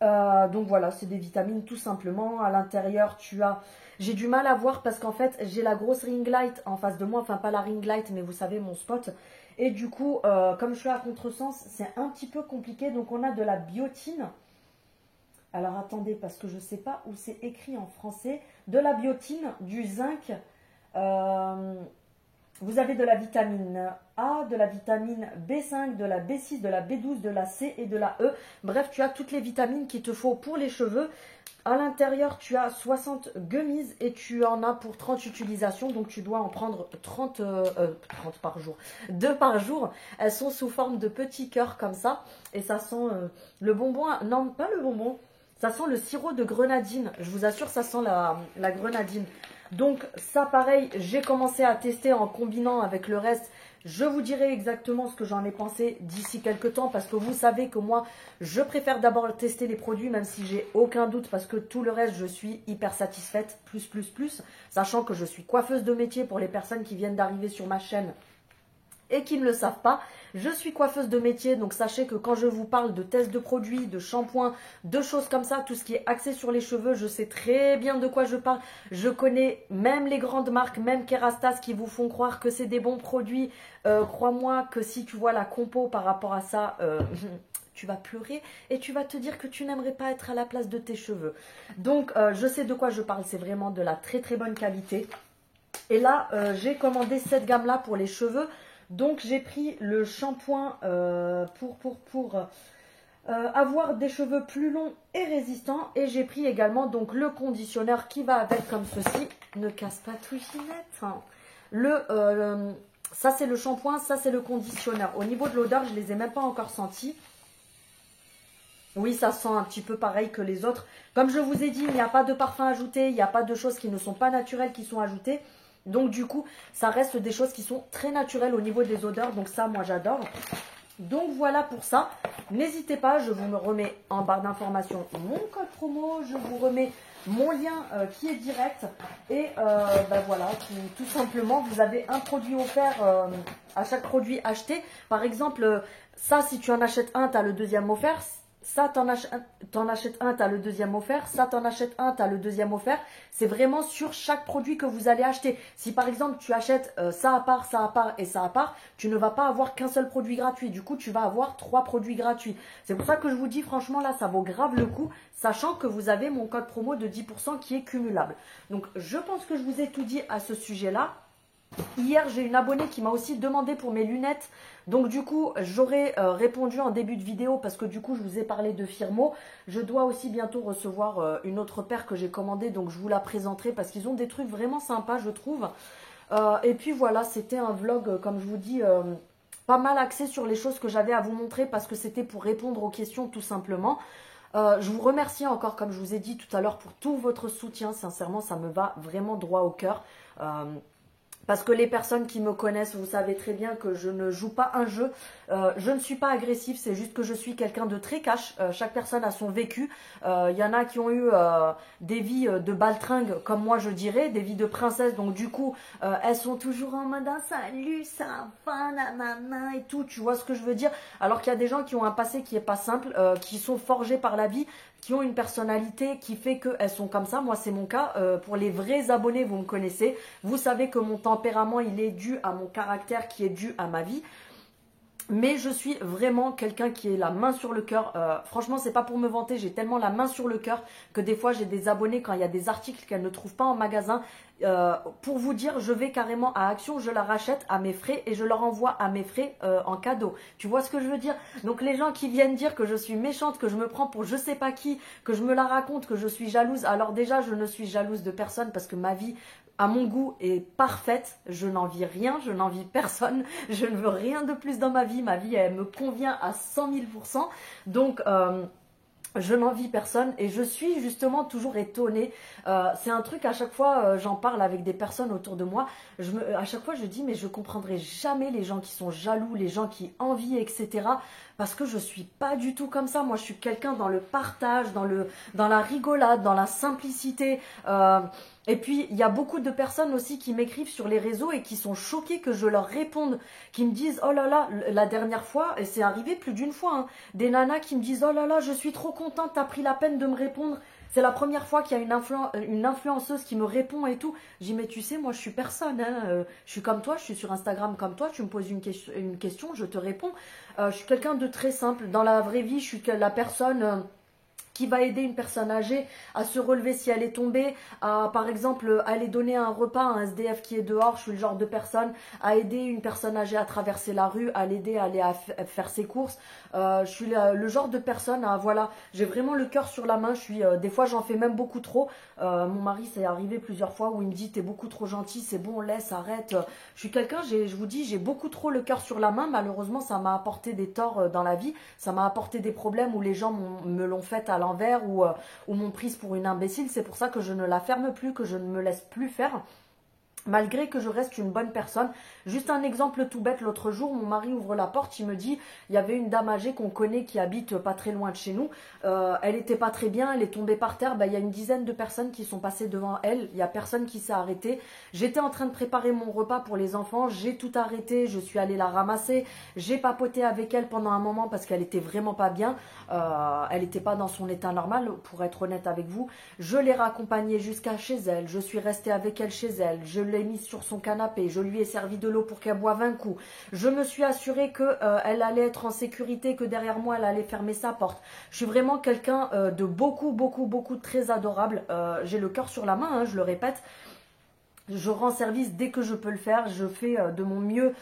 Donc voilà, c'est des vitamines tout simplement. À l'intérieur tu as... J'ai du mal à voir parce qu'en fait j'ai la grosse ring light en face de moi, enfin pas la ring light mais vous savez mon spot. Et du coup, comme je suis à contresens, c'est un petit peu compliqué. Donc, on a de la biotine. Alors, attendez, parce que je ne sais pas où c'est écrit en français. De la biotine, du zinc. Vous avez de la vitamine A, de la vitamine B5, de la B6, de la B12, de la C et de la E. Bref, tu as toutes les vitamines qu'il te faut pour les cheveux. À l'intérieur, tu as 60 gummies et tu en as pour 30 utilisations. Donc, tu dois en prendre 30 par jour. 2 par jour. Elles sont sous forme de petits cœurs comme ça. Et ça sent le bonbon. Non, pas le bonbon. Ça sent le sirop de grenadine. Je vous assure, ça sent la grenadine. Donc, ça, pareil, j'ai commencé à tester en combinant avec le reste. Je vous dirai exactement ce que j'en ai pensé d'ici quelques temps parce que vous savez que moi, je préfère d'abord tester les produits même si j'ai aucun doute parce que tout le reste, je suis hyper satisfaite, plus, sachant que je suis coiffeuse de métier pour les personnes qui viennent d'arriver sur ma chaîne et qui ne le savent pas. Je suis coiffeuse de métier, donc sachez que quand je vous parle de tests de produits, de shampoings, de choses comme ça, tout ce qui est axé sur les cheveux, je sais très bien de quoi je parle. Je connais même les grandes marques, même Kerastase qui vous font croire que c'est des bons produits. Crois-moi que si tu vois la compo par rapport à ça... tu vas pleurer et tu vas te dire que tu n'aimerais pas être à la place de tes cheveux. Donc, je sais de quoi je parle. C'est vraiment de la très bonne qualité. Et là, j'ai commandé cette gamme-là pour les cheveux. Donc, j'ai pris le shampoing avoir des cheveux plus longs et résistants. Et j'ai pris également donc le conditionneur qui va avec comme ceci. Ne casse pas tout, Ginette. Hein. Ça c'est le shampoing, ça c'est le conditionneur. Au niveau de l'odeur, je ne les ai même pas encore sentis. Oui, ça sent un petit peu pareil que les autres. Comme je vous ai dit, il n'y a pas de parfum ajouté, il n'y a pas de choses qui ne sont pas naturelles qui sont ajoutées. Donc du coup, ça reste des choses qui sont très naturelles au niveau des odeurs. Donc ça, moi j'adore. Donc voilà pour ça. N'hésitez pas, je vous remets en barre d'information mon code promo. Je vous remets mon lien qui est direct. Et ben voilà, tout simplement, vous avez un produit offert à chaque produit acheté. Par exemple, ça, si tu en achètes un, tu as le deuxième offert. Ça, t'en achètes un, tu as le deuxième offert. Ça, t'en achètes un, tu as le deuxième offert. C'est vraiment sur chaque produit que vous allez acheter. Si par exemple, tu achètes ça à part, ça à part et ça à part, tu ne vas pas avoir qu'un seul produit gratuit. Du coup, tu vas avoir 3 produits gratuits. C'est pour ça que je vous dis, franchement, là, ça vaut grave le coup, sachant que vous avez mon code promo de 10% qui est cumulable. Donc, je pense que je vous ai tout dit à ce sujet-là. Hier, j'ai une abonnée qui m'a aussi demandé pour mes lunettes. Donc du coup, j'aurais répondu en début de vidéo parce que du coup, je vous ai parlé de Firmo. Je dois aussi bientôt recevoir une autre paire que j'ai commandée. Donc je vous la présenterai parce qu'ils ont des trucs vraiment sympas, je trouve. Et puis voilà, c'était un vlog, comme je vous dis, pas mal axé sur les choses que j'avais à vous montrer parce que c'était pour répondre aux questions tout simplement. Je vous remercie encore, comme je vous ai dit tout à l'heure, pour tout votre soutien. Sincèrement, ça me va vraiment droit au cœur. Parce que les personnes qui me connaissent, vous savez très bien que je ne joue pas un jeu. Je ne suis pas agressive, c'est juste que je suis quelqu'un de très cash. Chaque personne a son vécu. Il y en a qui ont eu des vies de baltringue, comme moi je dirais, des vies de princesse. Donc du coup, elles sont toujours en mode « salut, ça va, nanana » et tout. Tu vois ce que je veux dire? Alors qu'il y a des gens qui ont un passé qui est pas simple, qui sont forgés par la vie, qui ont une personnalité qui fait qu'elles sont comme ça. Moi, c'est mon cas. Pour les vrais abonnés, vous me connaissez. Vous savez que mon tempérament, il est dû à mon caractère, qui est dû à ma vie. Mais je suis vraiment quelqu'un qui est la main sur le cœur. Franchement, c'est pas pour me vanter, j'ai tellement la main sur le cœur que des fois, j'ai des abonnés quand il y a des articles qu'elles ne trouvent pas en magasin. Pour vous dire, je vais carrément à Action, je la rachète à mes frais et je leur envoie à mes frais en cadeau. Tu vois ce que je veux dire? Donc les gens qui viennent dire que je suis méchante, que je me prends pour je sais pas qui, que je me la raconte, que je suis jalouse. Alors déjà, je ne suis jalouse de personne parce que ma vie, à mon goût, est parfaite. Je n'envie rien, je n'envie personne. Je ne veux rien de plus dans ma vie. Ma vie, elle me convient à 100 000%. Donc, je n'envie personne et je suis justement toujours étonnée. C'est un truc, à chaque fois, j'en parle avec des personnes autour de moi. À chaque fois, je dis, mais je comprendrai jamais les gens qui sont jaloux, les gens qui envient, etc. Parce que je suis pas du tout comme ça. Moi, je suis quelqu'un dans le partage, dans la rigolade, dans la simplicité. Et puis, il y a beaucoup de personnes aussi qui m'écrivent sur les réseaux et qui sont choquées que je leur réponde, qui me disent « Oh là là, la dernière fois, et c'est arrivé plus d'une fois, hein, des nanas qui me disent « Oh là là, je suis trop contente, t'as pris la peine de me répondre. C'est la première fois qu'il y a une influenceuse qui me répond et tout. » J'ai dit « Mais tu sais, moi, je suis personne. Hein, je suis comme toi, je suis sur Instagram comme toi. Tu me poses une question, je te réponds. Je suis quelqu'un de très simple. Dans la vraie vie, je suis la personne... qui va aider une personne âgée à se relever si elle est tombée, à par exemple aller donner un repas à un SDF qui est dehors. Je suis le genre de personne à aider une personne âgée à traverser la rue, à l'aider à aller à faire ses courses. Je suis le genre de personne à, voilà, j'ai vraiment le cœur sur la main. Je suis, des fois j'en fais même beaucoup trop. Mon mari, c'est arrivé plusieurs fois où il me dit t'es beaucoup trop gentil, c'est bon, laisse, arrête. Je suis quelqu'un, je vous dis, j'ai beaucoup trop le cœur sur la main. Malheureusement, ça m'a apporté des torts dans la vie. Ça m'a apporté des problèmes où les gens me l'ont fait à l'envers ou m'ont prise pour une imbécile. C'est pour ça que je ne la ferme plus, que je ne me laisse plus faire. Malgré que je reste une bonne personne. Juste un exemple tout bête, l'autre jour, mon mari ouvre la porte, il me dit, il y avait une dame âgée qu'on connaît qui habite pas très loin de chez nous. Elle était pas très bien, elle est tombée par terre. Il y a une dizaine de personnes qui sont passées devant elle. Il y a personne qui s'est arrêté. J'étais en train de préparer mon repas pour les enfants. J'ai tout arrêté. Je suis allée la ramasser. J'ai papoté avec elle pendant un moment parce qu'elle était vraiment pas bien. Elle n'était pas dans son état normal, pour être honnête avec vous. Je l'ai raccompagnée jusqu'à chez elle. Je suis restée avec elle chez elle. Je l'ai mise sur son canapé, je lui ai servi de l'eau pour qu'elle boive un coup. Je me suis assurée qu'elle allait être en sécurité, que derrière moi, elle allait fermer sa porte. Je suis vraiment quelqu'un de beaucoup très adorable. J'ai le cœur sur la main, hein, je le répète. Je rends service dès que je peux le faire, je fais de mon mieux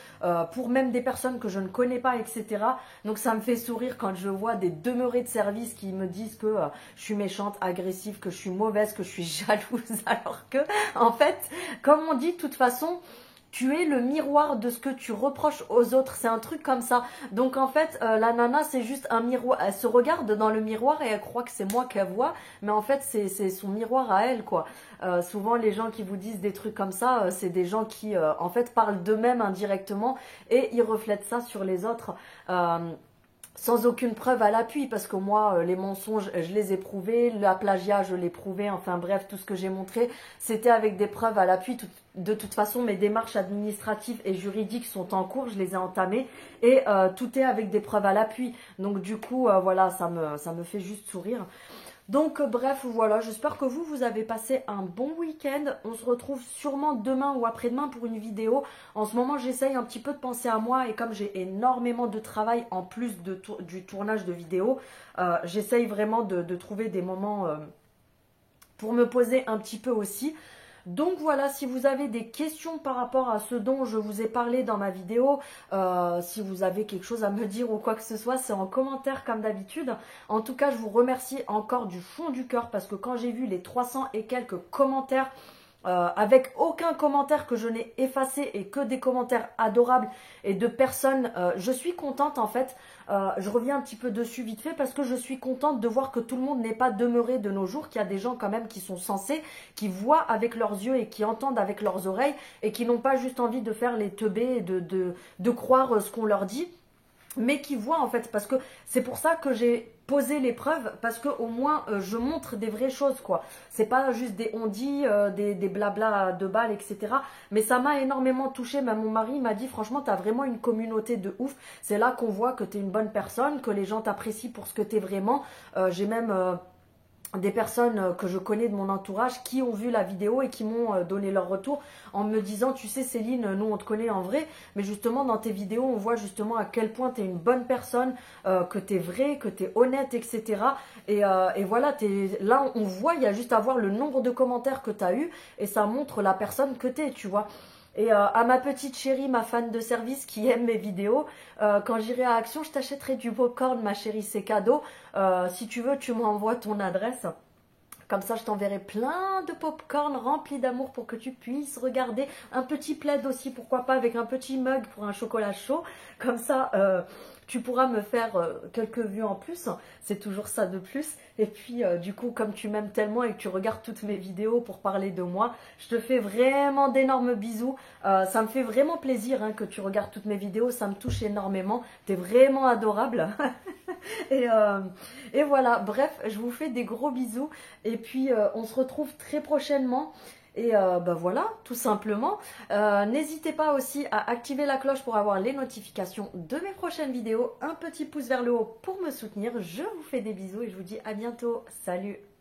pour même des personnes que je ne connais pas, etc. Donc ça me fait sourire quand je vois des demeurés de service qui me disent que je suis méchante, agressive, que je suis mauvaise, que je suis jalouse, alors que, en fait, comme on dit, de toute façon, tu es le miroir de ce que tu reproches aux autres. C'est un truc comme ça. Donc en fait, la nana, c'est juste un miroir. Elle se regarde dans le miroir et elle croit que c'est moi qu'elle voit. Mais en fait, c'est son miroir à elle, quoi. Souvent, les gens qui vous disent des trucs comme ça, c'est des gens qui, en fait, parlent d'eux-mêmes indirectement et ils reflètent ça sur les autres. Sans aucune preuve à l'appui, parce que moi, les mensonges, je les ai prouvés, la plagiat, je l'ai prouvé, enfin bref, tout ce que j'ai montré, c'était avec des preuves à l'appui. De toute façon, mes démarches administratives et juridiques sont en cours, je les ai entamées, et tout est avec des preuves à l'appui. Donc du coup, voilà, ça me fait juste sourire. Donc bref, voilà, j'espère que vous avez passé un bon week-end. On se retrouve sûrement demain ou après-demain pour une vidéo. En ce moment, j'essaye un petit peu de penser à moi et comme j'ai énormément de travail en plus du tournage de vidéos, j'essaye vraiment de trouver des moments pour me poser un petit peu aussi. Donc voilà, si vous avez des questions par rapport à ce dont je vous ai parlé dans ma vidéo, si vous avez quelque chose à me dire ou quoi que ce soit, c'est en commentaire comme d'habitude. En tout cas, je vous remercie encore du fond du cœur parce que quand j'ai vu les 300 et quelques commentaires, avec aucun commentaire que je n'ai effacé et que des commentaires adorables et de personnes, je suis contente en fait. Je reviens un petit peu dessus vite fait parce que je suis contente de voir que tout le monde n'est pas demeuré de nos jours, qu'il y a des gens quand même qui sont sensés, qui voient avec leurs yeux et qui entendent avec leurs oreilles et qui n'ont pas juste envie de faire les teubés et de croire ce qu'on leur dit, mais qui voient en fait, parce que c'est pour ça que j'ai posé les preuves, parce que au moins je montre des vraies choses, quoi. C'est pas juste des on-dit, des blabla de balles, etc. Mais ça m'a énormément touché. Même mon mari m'a dit, franchement, t'as vraiment une communauté de ouf. C'est là qu'on voit que t'es une bonne personne, que les gens t'apprécient pour ce que t'es vraiment. J'ai même des personnes que je connais de mon entourage qui ont vu la vidéo et qui m'ont donné leur retour en me disant, tu sais Céline, nous on te connaît en vrai, mais justement dans tes vidéos on voit justement à quel point tu es une bonne personne, que tu es vrai, que tu es honnête, etc. Et voilà, là on voit, il y a juste à voir le nombre de commentaires que tu as eu et ça montre la personne que tu es, tu vois. Et à ma petite chérie, ma fan de service qui aime mes vidéos, quand j'irai à Action, je t'achèterai du popcorn, ma chérie, c'est cadeau. Si tu veux, tu m'envoies ton adresse. Comme ça, je t'enverrai plein de popcorn remplis d'amour pour que tu puisses regarder. Un petit plaid aussi, pourquoi pas, avec un petit mug pour un chocolat chaud. Comme ça, tu pourras me faire quelques vues en plus. C'est toujours ça de plus. Et puis, du coup, comme tu m'aimes tellement et que tu regardes toutes mes vidéos pour parler de moi, je te fais vraiment d'énormes bisous. Ça me fait vraiment plaisir hein, que tu regardes toutes mes vidéos. Ça me touche énormément. T'es vraiment adorable. Et voilà, bref, je vous fais des gros bisous. Et puis, on se retrouve très prochainement. Et bah voilà, tout simplement. N'hésitez pas aussi à activer la cloche pour avoir les notifications de mes prochaines vidéos. Un petit pouce vers le haut pour me soutenir. Je vous fais des bisous et je vous dis à bientôt. Salut!